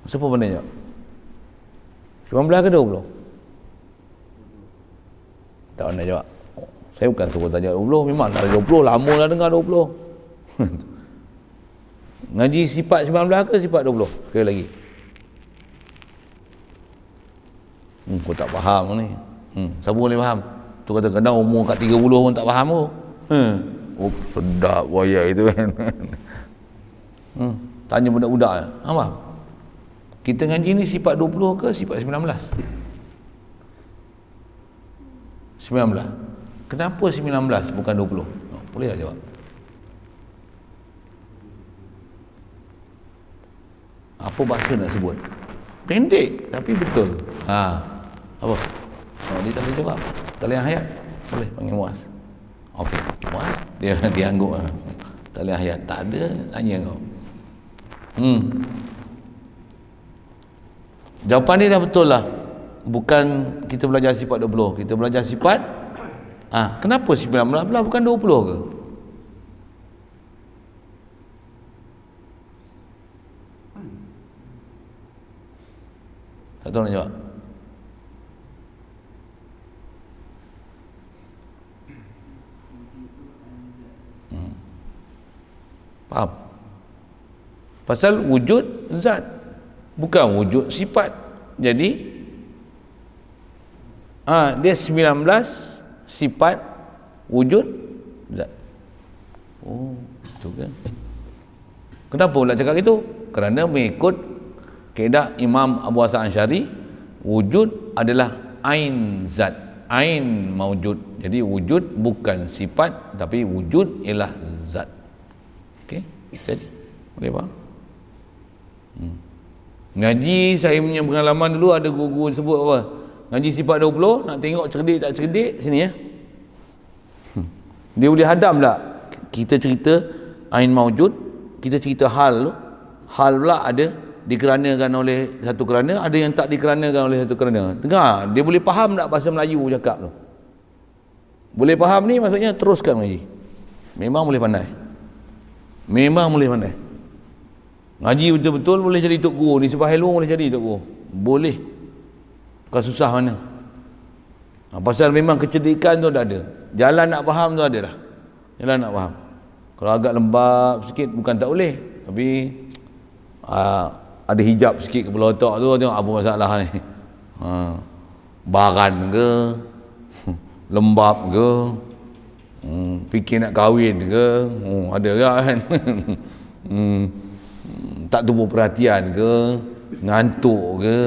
Siapa pandai jawab? 19 ke 20? Tak pandai jawab. Saya bukan suruh tanya 20, memang tak ada 20, lama dah dengar 20. Ngaji sifat 19 ke sifat 20? Sekali lagi. Kau tak faham ni. Siapa boleh faham? Tu kata kadang umur kat 30 pun tak faham tu. Sedap wayai itu kan. Tanya budak-budak apa? Kita ngaji ni sifat 20 ke sifat 19? 19. Kenapa 19 bukan 20? Boleh tak jawab? Apa bahasa nak sebut? Pendek tapi betul. Apa? Dia tak boleh jawab. Talian hayat. Boleh panggil Muaz. Okey, Muaz dia angguk. Talian hayat tak ada, tanya kau. Jawapan dia dah betul lah. Bukan kita belajar sifat 20, kita belajar sifat kenapa 19 bukan 20 ke? Tak tahu nak jawab. Faham? Pasal wujud zat, bukan wujud sifat. Jadi dia 19 sifat wujud zat. Oh, betul kan? Kenapa pula cakap itu? Kerana mengikut kaedah Imam Abu Hasan Asy'ari, wujud adalah ain zat, ain maujud. Jadi wujud bukan sifat, tapi wujud ialah zat. Okey, jadi boleh faham? Ngaji saya punya pengalaman dulu, ada guru sebut apa? Ngaji sifat 20, nak tengok cerdik tak cerdik sini ya. Dia boleh hadam tak? Kita cerita ain maujud, kita cerita hal tu. Hal pula ada dikeranakan oleh satu kerana, ada yang tak dikeranakan oleh satu kerana. Dengar, dia boleh faham tak bahasa Melayu cakap tu? Boleh faham ni maksudnya teruskan ngaji. Memang boleh pandai. Memang boleh pandai. Ngaji betul-betul boleh jadi tok guru ni, sebab ilmu boleh jadi tok guru. Boleh. Bukan susah mana. Pasal memang kecerdikan tu dah ada. Jalan nak faham tu ada dah. Jalan nak faham. Kalau agak lembab sikit bukan tak boleh, tapi ada hijab sikit kepala otak tu, tengok apa masalah ni. Baran ke, lembab ke, fikir nak kahwin ke, ada ke kan. Tak tumbuh perhatian ke, ngantuk ke,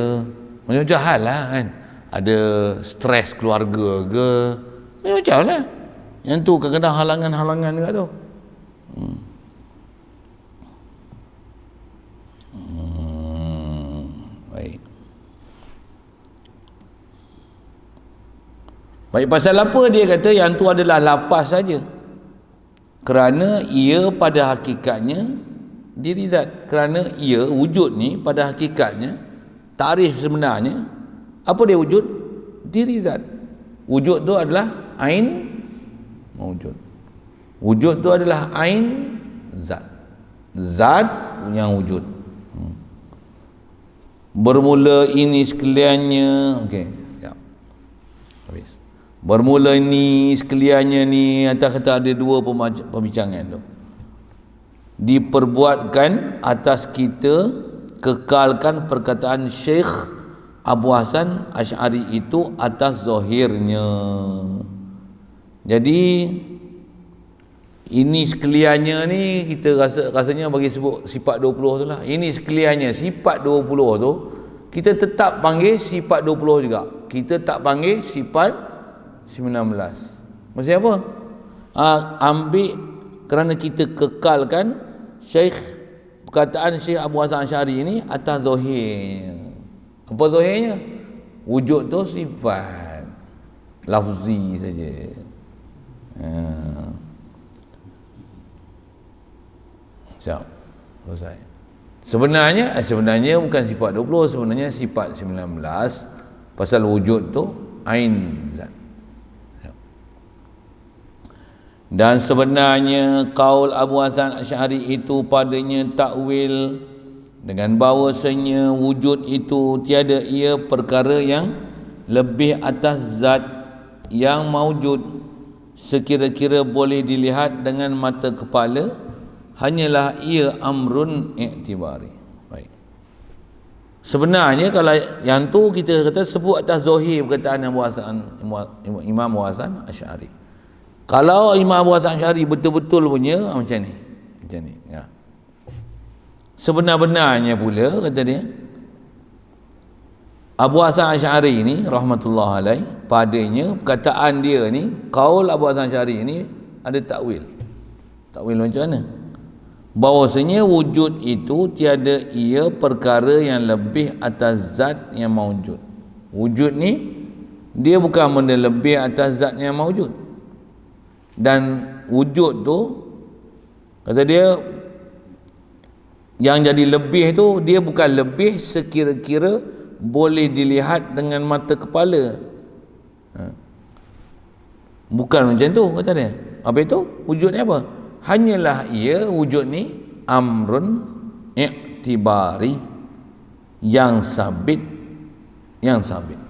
macam-macam hal lah kan. Ada stres keluarga ke, macam-macam lah. Yang tu kadang-kadang halangan-halangan juga tu. Baik. Baik, pasal apa dia kata yang tu adalah lafaz saja? Kerana ia pada hakikatnya diri zat. Kerana ia, wujud ni pada hakikatnya, tarikh sebenarnya, apa dia wujud? Diri zat. Wujud tu adalah ain maujud. Wujud tu adalah ain zat. Zat yang wujud. Bermula ini sekaliannya, okey, ya. Habis. Bermula ini sekaliannya ni, atas kata ada dua pembincangan tu. Diperbuatkan atas kita kekalkan perkataan Syekh Abu Hasan Asy'ari itu atas zahirnya. Jadi ini sekaliannya ni kita rasanya bagi sebut sifat 20 tu lah. Ini sekaliannya sifat 20 tu kita tetap panggil sifat 20 juga. Kita tak panggil sifat 19. Maksudnya apa? Ambil kerana kita kekalkan perkataan Syekh Abu Hasan Asy'ari ini atas zahir. Apa zahirnya? Wujud tu sifat lafzi saja. Siap. Selesai. Sebenarnya bukan sifat 20, sebenarnya sifat 19. Pasal wujud tu ain zat. Dan sebenarnya kaul Abu Hasan Asy'ari itu padanya takwil dengan bahawasanya wujud itu tiada ia perkara yang lebih atas zat yang maujud sekira-kira boleh dilihat dengan mata kepala, hanyalah ia amrun i'tibari. Baik. Sebenarnya kalau yang tu kita kata sebut atas zahir perkataan Imam Abu Hasan Asy'ari. Kalau Imam Abu Hasan Asy'ari betul-betul punya macam ni. Macam ni, ya. Sebenar-benarnya pula kata dia, Abu Hasan Asy'ari ni rahmatullah alaih, padanya perkataan dia ni, kaul Abu Hasan Asy'ari ni ada takwil. Takwil macam mana? Bahawasanya wujud itu tiada ia perkara yang lebih atas zat yang maujud. Wujud ni dia bukan benda lebih atas zat yang maujud. Dan wujud tu kata dia yang jadi lebih tu, dia bukan lebih sekira-kira boleh dilihat dengan mata kepala. Bukan macam tu kata dia. Apa itu? Wujud ni apa? Hanyalah ia, wujud ni amrun i'tibari, yang sabit yang sabit.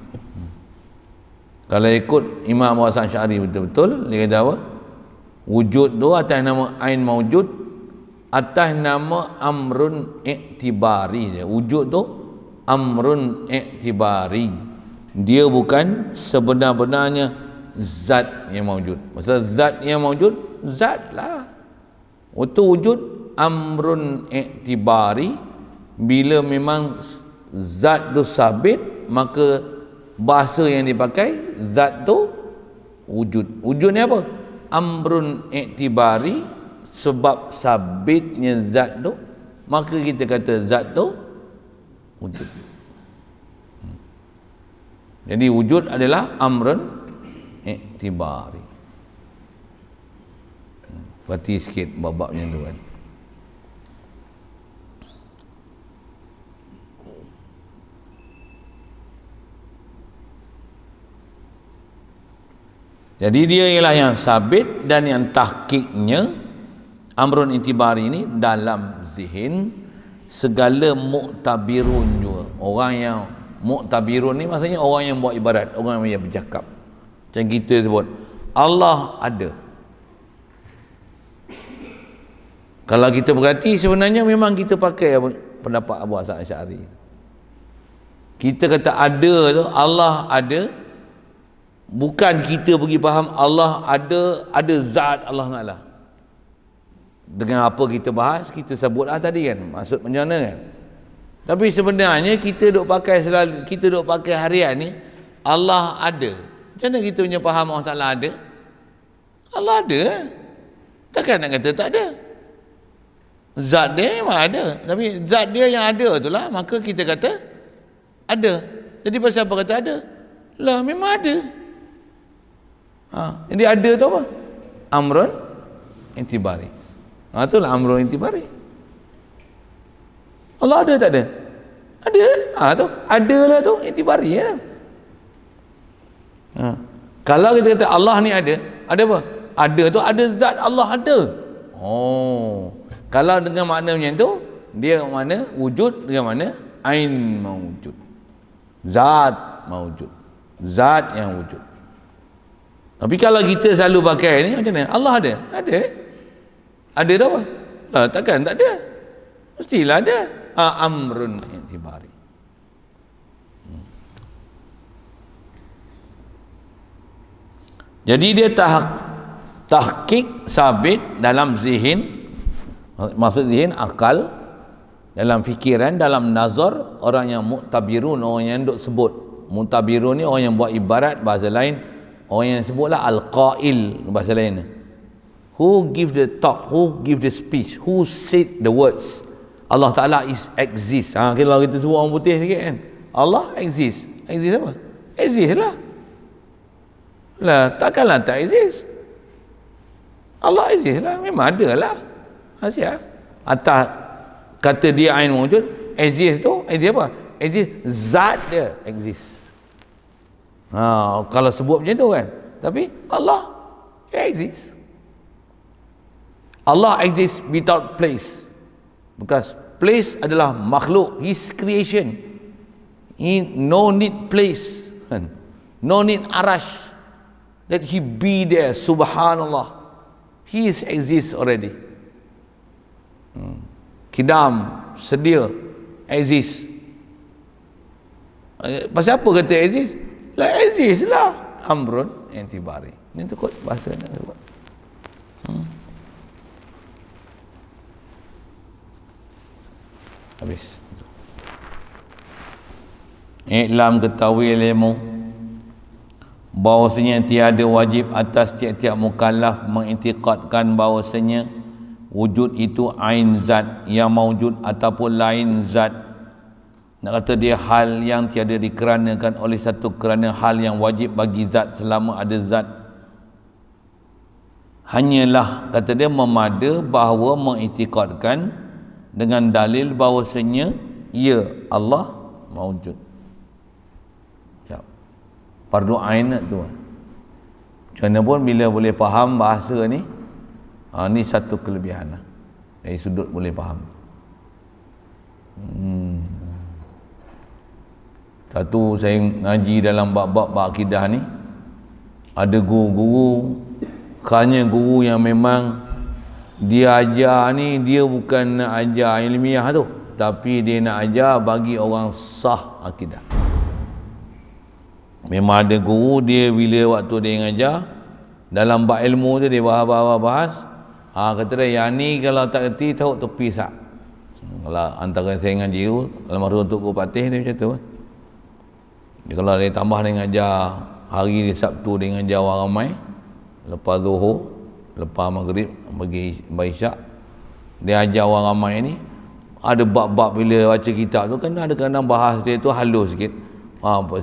Kalau ikut Imam Abu Hasan Asy'ari betul-betul, dia kata apa? Wujud tu atas nama ain maujud, atas nama amrun iktibari. Wujud tu amrun iktibari. Dia bukan sebenar-benarnya zat yang maujud. Maksud zat yang maujud, zat lah. Untuk wujud amrun iktibari, bila memang zat tu sabit, maka bahasa yang dipakai zat tu wujud. Wujud ni apa? Amrun iktibari, sebab sabitnya zat tu, maka kita kata zat tu wujud. Jadi wujud adalah amrun iktibari. Berarti sikit bab-babnya tu kan. Jadi dia ialah yang sabit, dan yang tahqiqnya amrun itibari ini dalam zihin segala muktabirun juga. Orang yang muktabirun ni maksudnya orang yang buat ibadat, orang yang bercakap. Macam kita sebut Allah ada. Kalau kita berhati, sebenarnya memang kita pakai pendapat Abu Hasan Asy'ari. Kita kata ada tu, Allah ada, bukan kita pergi faham Allah ada zat Allah Ta'ala. Dengan apa kita bahas, kita sebutlah tadi kan, maksud macam mana kan. Tapi sebenarnya kita duk pakai selalu, kita duk pakai harian ni Allah ada. Macam mana kita punya faham Allah Ta'ala ada? Allah ada. Takkan nak kata tak ada. Zat dia memang ada, tapi zat dia yang ada itulah, maka kita kata ada. Jadi pasal apa kata ada? Lah memang ada. Jadi ada tu apa? Amrun intibari. Itulah amrun intibari. Allah ada tak ada? Ada. Tu ada lah tu intibari ya. Kalau kita kata Allah ni ada apa? Ada tu ada zat Allah ada. Kalau dengan makna macam tu, dia mana wujud, dengan mana ain mawujud, zat mawujud, zat yang wujud. Tapi kalau kita selalu pakai ni macam mana? Allah ada? Ada tak apa? Lah, takkan tak ada, mestilah ada. Amrun intibari. Jadi dia tahqiq sabit dalam zihin. Maksud zihin akal, dalam fikiran, dalam nazar. Orang yang muktabirun, orang yang duk sebut. Muktabirun ni orang yang buat ibarat, bahasa lain orang yang sebutlah al-qail, bahasa lain. Who give the talk, who give the speech, who said the words. Allah Ta'ala exist. Kalau kita sebut orang putih sikit kan, Allah exist. Exist apa? Exist lah. Takkanlah tak exist. Allah exist lah, memang ada lah. Asyik atas kata dia ain wujud, exist tu, exist apa? Exist zat dia exist. Kalau sebut macam tu kan. Tapi Allah exist. Allah exist without place. Because place adalah makhluk, his creation. He no need place, no need arash, that he be there. Subhanallah, he is exist already. Kidam, sedia, exist. Pasal apa kata exist? Lah exist lah. Amrun intibari. Ini tu kot bahasa nak sebut. Habis. Iklam ketahui ilmu bahawasanya tiada wajib atas tiap-tiap mukallaf mengiktikadkan bahawasanya wujud itu ain zat yang mawujud ataupun lain zat. Nak kata dia hal yang tiada dikeranakan oleh satu kerana hal yang wajib bagi zat selama ada zat. Hanyalah kata dia memada bahawa mengiktikadkan dengan dalil bahawasanya ya Allah mawujud. Fardu ain tu. Macam mana pun bila boleh faham bahasa ni, ni satu kelebihan lah. Dari sudut boleh faham. Satu saya ngaji dalam bab-bab akidah ni, ada guru-guru, hanya guru yang memang dia ajar ni, dia bukan nak ajar ilmiah tu, tapi dia nak ajar bagi orang sah akidah. Memang ada guru dia bila waktu dia ngajar dalam bab ilmu tu dia bahas kata dia yang ni kalau tak reti tahu tepi sak. Kalau antara saya ngaji tu almarhum Tok Patih dia macam tu. Dia kalau dia tambah dia ngajar hari Sabtu dia ngajar orang ramai, lepas Zuhur, lepas Maghrib bagi Isyak dia ajar orang ramai ni. Ada bab-bab bila baca kitab tu kan ada kadang bahas dia tu halus sikit.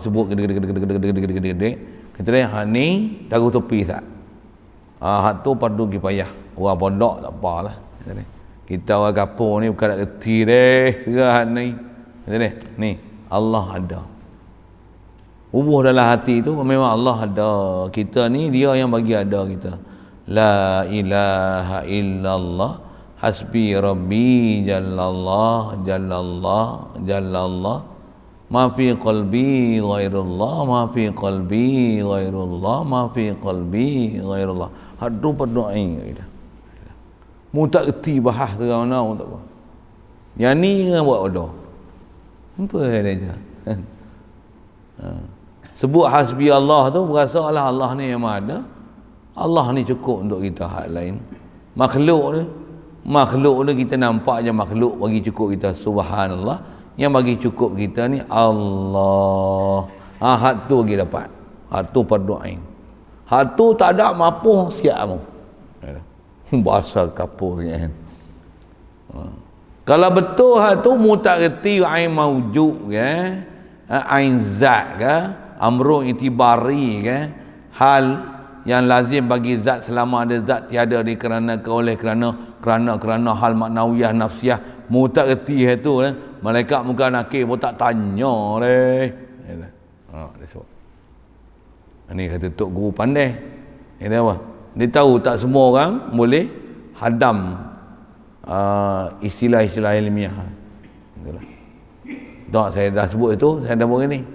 Sebut gede-gede. Kata dia, ni taruh tepi sat. Hak tu padu pergi payah. Orang pondok tak apalah. Kata dia. Kita orang kapur ni bukan nak reti deh. Serah ni. Kata dia, ni Allah ada. Ubuh dalam hati tu memang Allah ada. Kita ni dia yang bagi ada kita. La ilaha illallah hasbi rabbi jallallah ma fi qalbi ghairullah ma fi qalbi ghairullah ma fi qalbi ghairullah. Hadu berdoa kita. Mu tak reti bahas terang nak tak apa. Yang ni kan buat doa. Apa dia? Sebut hasbi Allah tu berasa Allah ni yang ada. Allah ni cukup untuk kita, hak lain. Makhluk ni kita nampak je makhluk bagi cukup kita, subhanallah. Yang bagi cukup kita ni Allah. Hak tu lagi dapat. Hak tu perdoain. Hak tu tak ada mampu siap kamu. Bahasa kapur ni kan. Kalau betul hak tu mu tak reti ain maujud ke, ain zat ke, amru itibari ke, hal yang lazim bagi zat selama ada zat tiada kerana hal maknawiyah nafsiyah mu tak reti itu malaikat muka nakir pun tak tanya leh. Dia sebut ni kata tok guru pandai. Dia apa, dia tahu tak semua orang boleh hadam istilah-istilah ilmiah. Itulah. Tak, saya dah sebut itu, saya dah buat ni.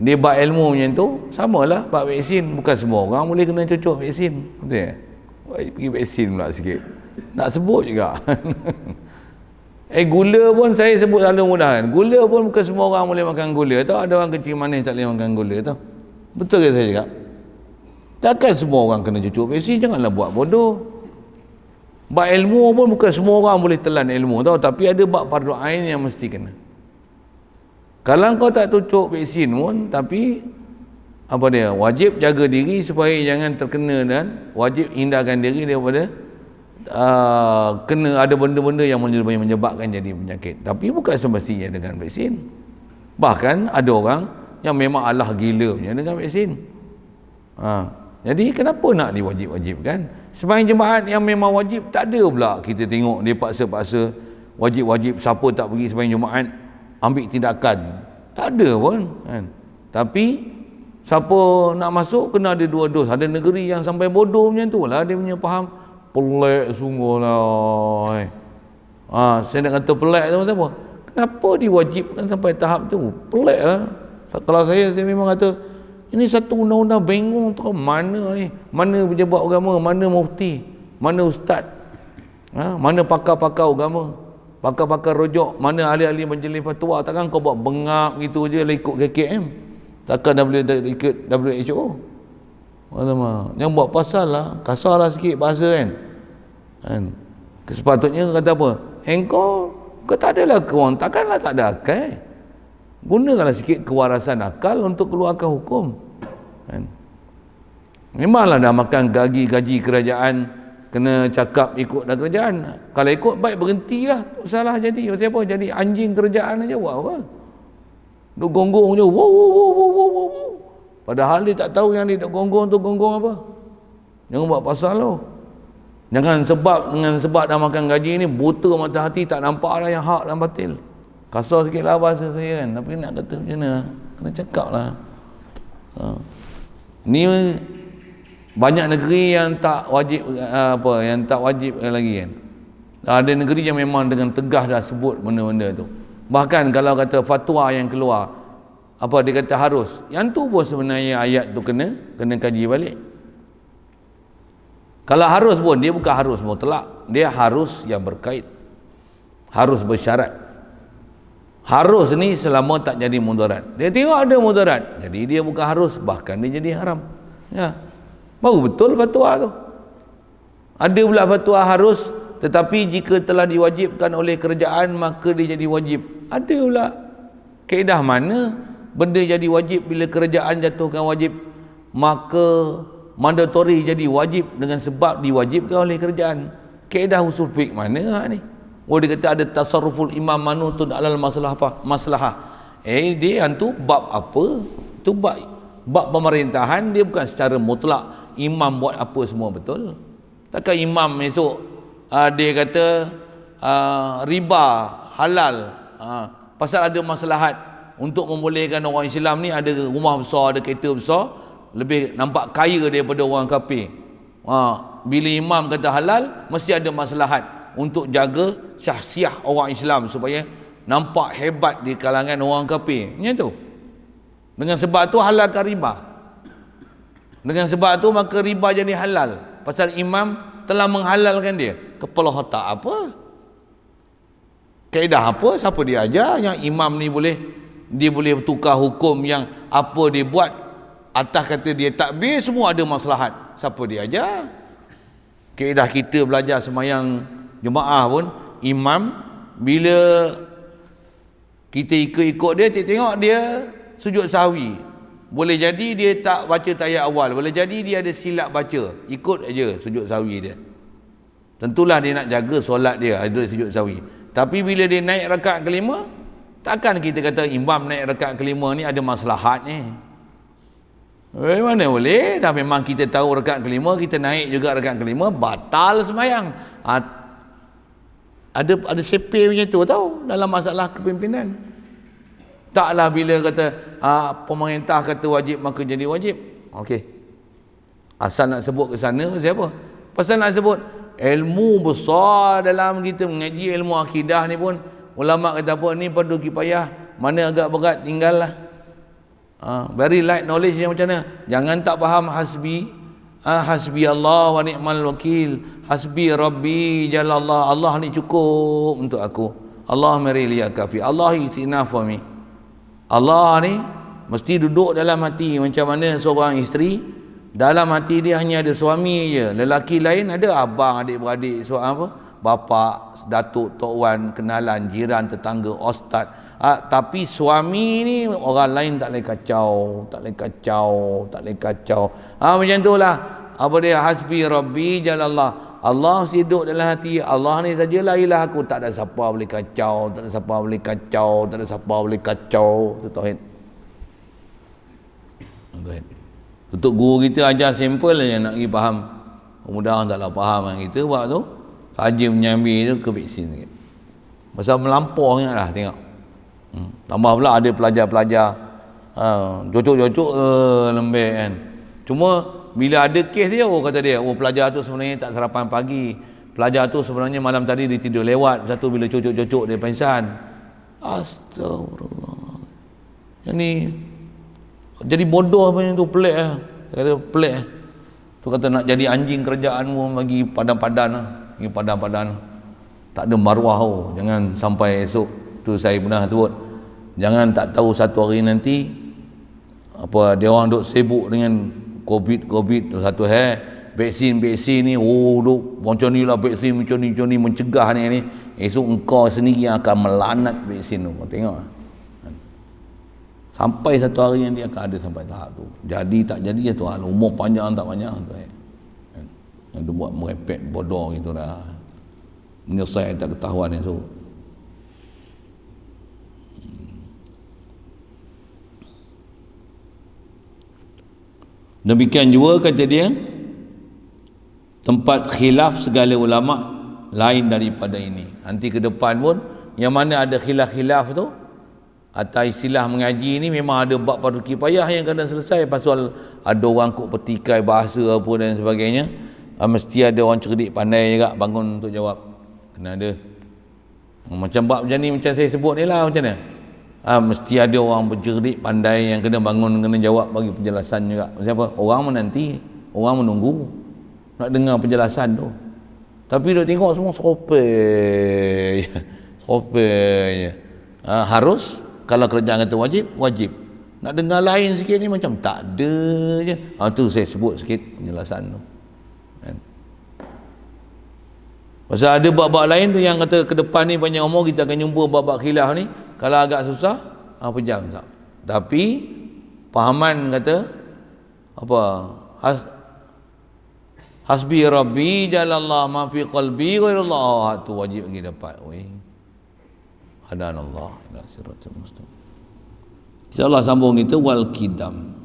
Dia bab ilmu macam tu, samalah bab vaksin. Bukan semua orang boleh kena cocok vaksin. Betul tak? Pergi vaksin pula sikit. Nak sebut juga. Gula pun saya sebut selalu mudah. Gula pun bukan semua orang boleh makan gula. Tahu ada orang kecil manis tak boleh makan gula tau. Betul ke saya cakap? Takkan semua orang kena cocok vaksin, janganlah buat bodoh. Bab ilmu pun bukan semua orang boleh telan ilmu tau, tapi ada bab fardu ain yang mesti kena. Kalau kau tak cocok vaksin pun, tapi apa dia, wajib jaga diri supaya jangan terkena dan wajib hindarkan diri daripada kena ada benda-benda yang menyebabkan jadi penyakit. Tapi bukan semestinya dengan vaksin. Bahkan ada orang yang memang Allah gila punya dengan vaksin. Jadi kenapa nak diwajib-wajibkan? Sembahyang jemaat yang memang wajib tak ada pula kita tengok dia paksa-paksa wajib-wajib, siapa tak pergi sembahyang jemaat ambil tindakan. Tak ada pun kan. Tapi siapa nak masuk kena ada 2 dos. Ada negeri yang sampai bodoh macam tu lah dia punya faham. Pelik sungguh lah. Saya nak kata pelik tu siapa? Kenapa diwajibkan sampai tahap tu? Pelik lah. Kalau saya memang kata ini satu undang-undang bingung tu mana ni? Mana pejabat agama, mana mufti, mana ustaz, mana pakar-pakar agama, pakar-pakar rojok, mana ahli-ahli majlis fatwa. Takkan kau buat bengap gitu je lah ikut KKM. Takkan dah boleh ikut WHO. Alamak, yang buat pasal lah, kasar lah sikit bahasa kan. Sepatutnya kata apa? Engkau tak adalah kau, takkanlah tak ada akal. Gunakanlah sikit kewarasan akal untuk keluarkan hukum. Memanglah dah makan gaji kerajaan, kena cakap ikut dah kerajaan. Kalau ikut baik berhentilah, tak salah jadi. Macam apa? Jadi anjing kerajaan aja buat apa? Duk gonggong je. Wow. Padahal dia tak tahu yang dia duk gonggong tu gonggong apa. Jangan buat pasal lo. Jangan sebab dah makan gaji ni buta mata hati, tak nampak lah yang hak dan batil. Kasar sikit lah bahasa saya kan, tapi nak kata macam mana, kena cakap lah. Ni banyak negeri yang tak wajib yang tak wajib lagi kan. Ada negeri yang memang dengan tegas dah sebut benda-benda tu. Bahkan kalau kata fatwa yang keluar Apa dia kata harus? Yang tu pun sebenarnya ayat tu kena kaji balik. Kalau harus pun dia bukan harus mutlak, dia harus yang berkait, harus bersyarat. Harus ni selama tak jadi mudarat. Dia tengok ada mudarat, jadi dia bukan harus, bahkan dia jadi haram. Ya, baru betul fatwa tu. Ada pula fatwa harus, tetapi jika telah diwajibkan oleh kerajaan maka dia jadi wajib. Ada pula kaedah mana benda jadi wajib bila kerajaan jatuhkan wajib, maka mandatori jadi wajib dengan sebab diwajibkan oleh kerajaan. Kaedah usul fiqh mana ni? Oh, dia kata ada tasarruful imam manutun alal maslahah. Dia hantu bab apa? Tu bab pemerintahan, dia bukan secara mutlak imam buat apa semua betul. Takkan imam esok dia kata riba halal pasal ada maslahat untuk membolehkan orang Islam ni ada rumah besar, ada kereta besar, lebih nampak kaya daripada orang kafir. Bila imam kata halal, mesti ada maslahat untuk jaga syahsiah orang Islam supaya nampak hebat di kalangan orang kafir. Macam tu. Dengan sebab tu halalkan riba. Dengan sebab tu maka riba jadi halal. Pasal imam telah menghalalkan dia. Kepala otak apa? Kaedah apa? Siapa dia ajar yang imam ni dia boleh tukar hukum yang apa dia buat atas kata dia takbir semua ada maslahat. Siapa dia ajar? Kaedah kita belajar semayang jemaah pun, imam bila kita ikut dia, tengok dia sujud sahwi, boleh jadi dia tak baca tayat awal, boleh jadi dia ada silap baca, ikut aja sujud sahwi dia. Tentulah dia nak jaga solat dia, ada sujud sahwi. Tapi bila dia naik rakaat kelima, takkan kita kata imam naik rakaat kelima ni ada maslahat ni. Mana boleh? Dah memang kita tahu rakaat kelima, kita naik juga rakaat kelima, batal semayang. Ada sepil macam tu tahu dalam masalah kepimpinan. Taklah bila kata pemerintah kata wajib maka jadi wajib. Okey. Asal nak sebut ke sana siapa? Pasal nak sebut ilmu besar dalam kita mengaji ilmu akidah ni pun ulama kata apa ni fardu kifayah, mana agak berat tinggallah. Very light knowledge ni macam mana? Jangan tak faham hasbi Allah wa ni'mal wakil, hasbi rabbi jalallah, Allah ni cukup untuk aku, Allah merilia kafi, Allah itina for me. Allah ni mesti duduk dalam hati macam mana seorang isteri dalam hati dia hanya ada suami je, lelaki lain ada abang, adik-beradik, bapa, datuk, tok wan, kenalan, jiran, tetangga, ustaz. Tapi suami ni orang lain tak boleh kacau. Macam itulah. Apa dia? Hasbi Rabbi Jalallah. Allah mesti duduk dalam hati. Allah ni sajalah ilah aku. Tak ada siapa boleh kacau. Tak ada siapa boleh kacau. Itu tauhid. Untuk guru kita ajar simple je nak pergi faham. Mudah-mudahan taklah faham kan kita buat tu. Saja menyambil tu ke vaksin sikit. Pasal melampau ingatlah tengok. Tambah pula ada pelajar-pelajar cocok-cocok lembek kan. Cuma bila ada kes dia, kata dia, pelajar tu sebenarnya tak sarapan pagi, pelajar tu sebenarnya malam tadi dia tidur lewat, satu bila cocok-cocok dia pingsan. Astagfirullah. Yang ni jadi bodoh apa yang tu, pelik lah. Kata pelik. Tu kata nak jadi anjing kerajaan pun bagi padan-padan lah. Bagi padan-padan. Tak ada maruah tu. Jangan sampai esok. Tu saya pernah sebut. Jangan tak tahu satu hari nanti apa dia orang duk sibuk dengan COVID satu vaksin ni duk macam ni lah, vaksin macam ni mencegah ni. Esok engkau sendiri yang akan melanat vaksin tu. Tengok. Sampai satu hari yang dia akan ada sampai tahap tu. Jadi tak jadi ya Tuhan. Umur panjang tak panjang tu. Yang dia buat merepek bodoh gitu dah. Menyelesai tak ketahuan esok. Demikian juga kata dia, tempat khilaf segala ulama lain daripada ini. Nanti ke depan pun yang mana ada khilaf-khilaf tu atas istilah mengaji ni memang ada bab fardu kifayah yang kena selesai. Pasal ada orang kok petikai bahasa apa dan sebagainya, mesti ada orang cerdik pandai juga bangun untuk jawab. Kena ada macam bab macam ni, macam saya sebut ni lah, macam mana Mesti ada orang bercerdik pandai yang kena bangun, kena jawab, bagi penjelasan juga. Siapa? Orang menanti, orang menunggu nak dengar penjelasan tu. Tapi dia tengok semua seropek je. Harus, kalau kerajaan kata wajib, wajib. Nak dengar lain sikit ni macam tak ada je. Tu saya sebut sikit penjelasan tu. Kan? Pasal ada bab-bab lain tu yang kata ke depan ni banyak umur kita akan jumpa bab-bab khilaf ni. Kalau agak susah, pejam tak. Tapi pahaman kata apa? Hasbi rabbi jalallah ma fi qalbi ghairullah, tu wajib lagi dapat. Hadanallah ila siratal mustaqim. InsyaAllah sambung kita wal kidam.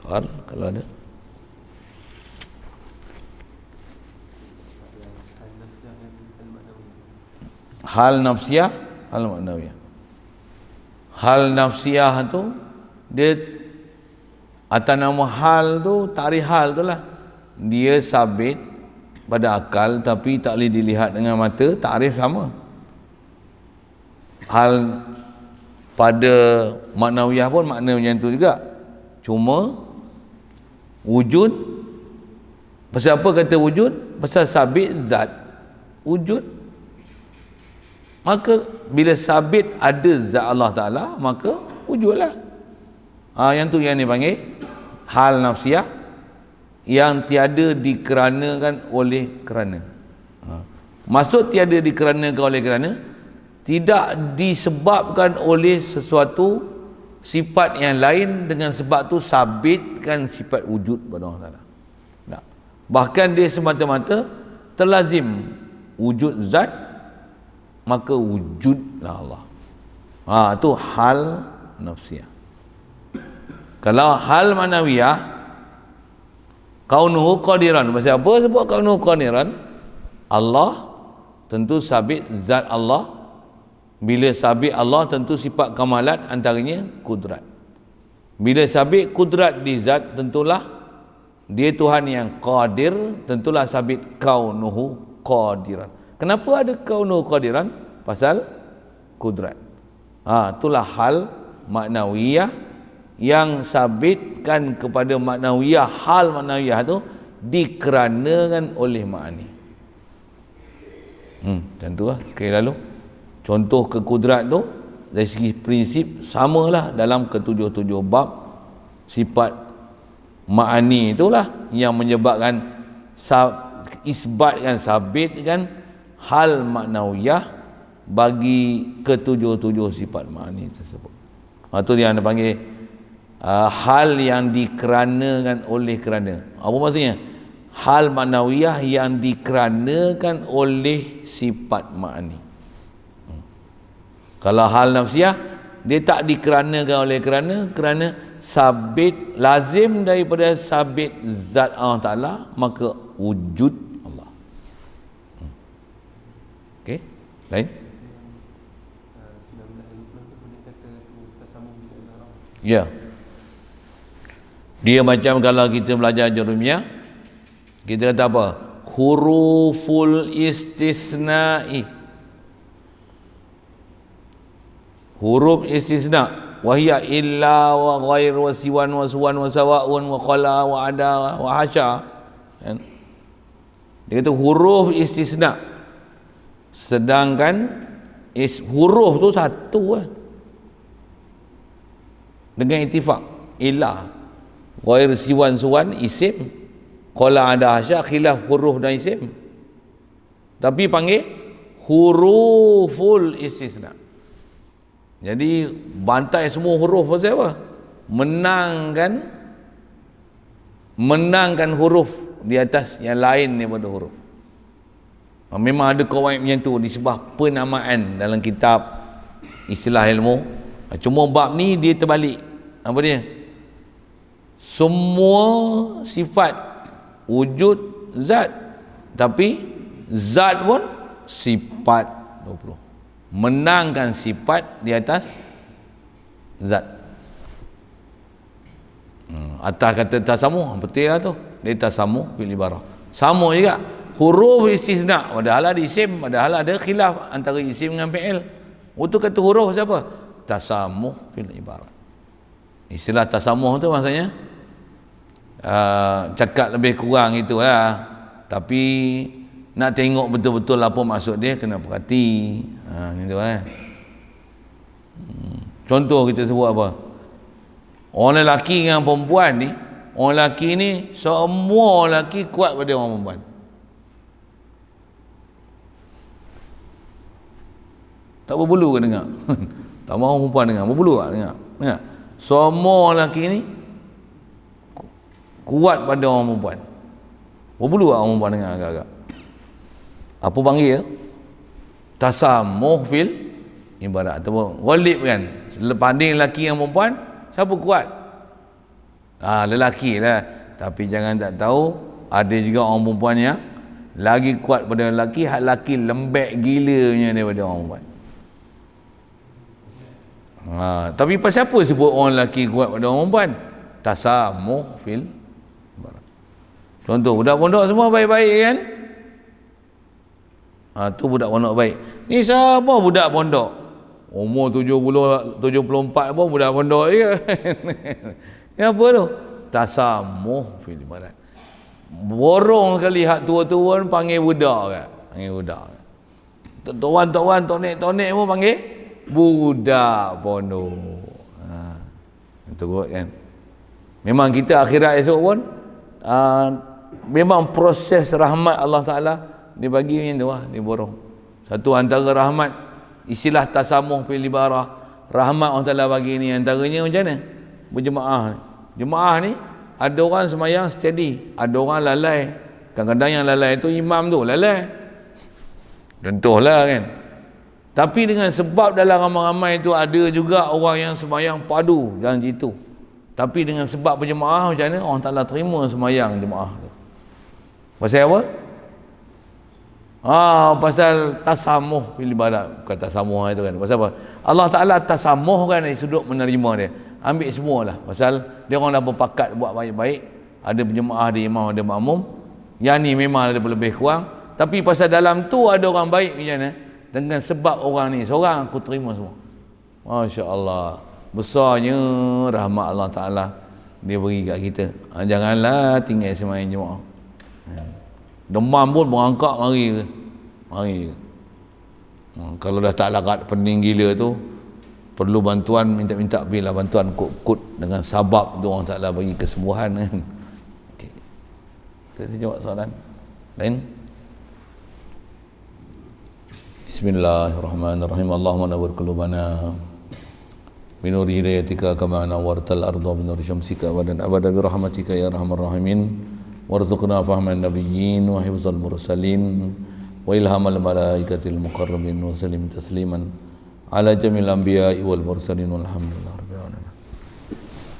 Kalau ada. Hal nafsiyah, hal maknawiyah. Hal nafsiyah tu dia atas nama hal tu, takrif hal tu lah. Dia sabit pada akal tapi tak boleh dilihat dengan mata, takrif sama. Hal pada maknawiyah pun makna macam tu juga. Cuma wujud, pasal apa kata wujud? Pasal sabit zat wujud. Maka bila sabit ada zat Allah Ta'ala, maka wujudlah. Yang tu yang dipanggil hal nafsiyah, yang tiada dikeranakan oleh kerana. Maksud tiada dikeranakan oleh kerana, tidak disebabkan oleh sesuatu sifat yang lain, dengan sebab tu sabitkan sifat wujud pada Allah Ta'ala. Bahkan dia semata-mata terlazim wujud zat, maka wujudlah Allah. Itu hal nafsiyah. Kalau hal manawiyah, kaunuhu qadiran. Pasal apa sebut kaunuhu qadiran? Allah tentu sabit zat Allah. Bila sabit Allah tentu sifat kamalat, antaranya kudrat. Bila sabit kudrat di zat, tentulah dia Tuhan yang qadir, tentulah sabit kaunuhu qadiran. Kenapa ada kaunuhu qadiran? Pasal kudrat. Itulah hal maknawiyah yang sabitkan kepada maknawiyah. Hal maknawiyah tu dikeranakan oleh ma'ani. Macam tu lah sekali lalu. Contoh kekudrat tu dari segi prinsip samalah dalam ketujuh-tujuh bab. Sifat ma'ani itulah yang menyebabkan isbatkan, sabitkan hal maknawiyah bagi ketujuh-tujuh sifat ma'ani tersebut. Itu yang dipanggil hal yang dikeranakan oleh kerana. Apa maksudnya? Hal maknawiyah yang dikeranakan oleh sifat ma'ani. Kalau hal nafsiyah, dia tak dikeranakan oleh kerana sabit, lazim daripada sabit zat Allah Ta'ala, maka wujud Allah. Okey, lain? Ya. Dia macam kalau kita belajar Jurumiyah, kita kata apa? Huruful istisna'i. Huruf istisna, wahya illa wa ghair wa siwan wa suwan wa sawa'un wa qala wa ada wa hasya. Kan? Dia kata huruf istisna. Sedangkan huruf tu satu lah. Dengan ittifaq. Illa, ghair siwan suwan isim, qala ada hasya, khilaf huruf dan isim. Tapi panggil huruful istisna. Jadi bantai semua huruf pasal apa? Menangkan huruf di atas yang lain daripada huruf. Memang ada kawaid macam tu disebut penamaan dalam kitab istilah ilmu. Cuma bab ni dia terbalik. Apa dia? Semua sifat wujud zat, tapi zat pun sifat 20. Menangkan sifat di atas zat. Atas kata tasamu, betul lah tu. Dia tasamu bil ibarah. Sama juga huruf istisna, padahal ada isim, padahal ada khilaf antara isim dengan fi'il. Itu kata huruf siapa? tasamuh fil ibarat. Istilah tasamuh tu maksudnya cakap lebih kurang itulah, tapi nak tengok betul-betul apa maksud dia kena perhati. Gitu kan. Contoh kita sebut apa? Orang lelaki dengan perempuan ni, orang lelaki ni semua lelaki kuat pada orang perempuan. Tak berbulu ke dengar? Tak mahu perempuan dengar, berbulu tak dengar? Dengar? Semua lelaki ni kuat pada orang perempuan. Berbulu tak orang perempuan dengar agak-agak? Apa panggil? Tasamuh fil ibarat ataupun ghalib kan. Banding lelaki dengan perempuan, siapa kuat? Lelaki lah. Tapi jangan tak tahu, ada juga orang perempuan yang lagi kuat pada lelaki, hak lelaki lembek gilanya daripada orang perempuan. Tapi pasal apa sebut orang lelaki kuat pada orang perempuan? Tasamuh fil ibarat. Contoh, budak pondok semua baik-baik kan? Tu budak pondok baik. Ni siapa budak pondok? Umur 74 pun budak pondok je. Apa tu? Tasamuh fil ibarat. Borong sekali hak tua-tua panggil budak kan? Panggil budak. Tok-wan, tonek pun panggil budak pondok. Itu kot kan. Memang kita akhirat esok pun memang proses rahmat Allah Ta'ala dibagi macam tu lah, diborong. Satu antara rahmat, istilah tasamuh fil ibarah, rahmat Allah Ta'ala bagi ni antaranya macam mana? Berjemaah. Jemaah ni ada orang semayang steady, ada orang lalai. Kadang-kadang yang lalai tu imam tu lalai. Contohlah kan. Tapi dengan sebab dalam ramai-ramai itu ada juga orang yang semayang padu dalam situ. Tapi dengan sebab berjemaah macam mana Allah Ta'ala terima semayang jemaah tu. Pasal apa? Pasal tasamuh fil ibadat. Bukan tasamuh itu kan. Pasal apa? Allah Ta'ala tasamuh kan dari sudut menerima dia. Ambil semualah. Pasal dia orang dah berpakat buat baik-baik. Ada berjemaah, ada imam, ada makmum. Yang ni memang ada lebih kurang. Tapi pasal dalam tu ada orang baik macam mana? Dengan sebab orang ni seorang aku terima semua. Masya Allah, besarnya rahmat Allah Ta'ala dia beri kat kita. Janganlah tinggal semayang jemaah. Demam pun berangkat mari. Kalau dah tak larat pening gila tu, perlu bantuan, minta bila bantuan kut dengan sabab tu orang Ta'ala bagi kesembuhan kan. Okay. Saya jawab soalan lain. Bismillahirrahmanirrahim. Allahumma nawwir qulubana binur hidayatika kama nawwartal arda binur syamsika wa dan abada bi rahmatika ya arhamar rahimin. Warzuqna fahman nabiyyin wa hifzal mursalin wa ilhamal malaikatil muqarrabin wa sallim tasliman ala jamil anbiya'i wal mursalin walhamdulillah.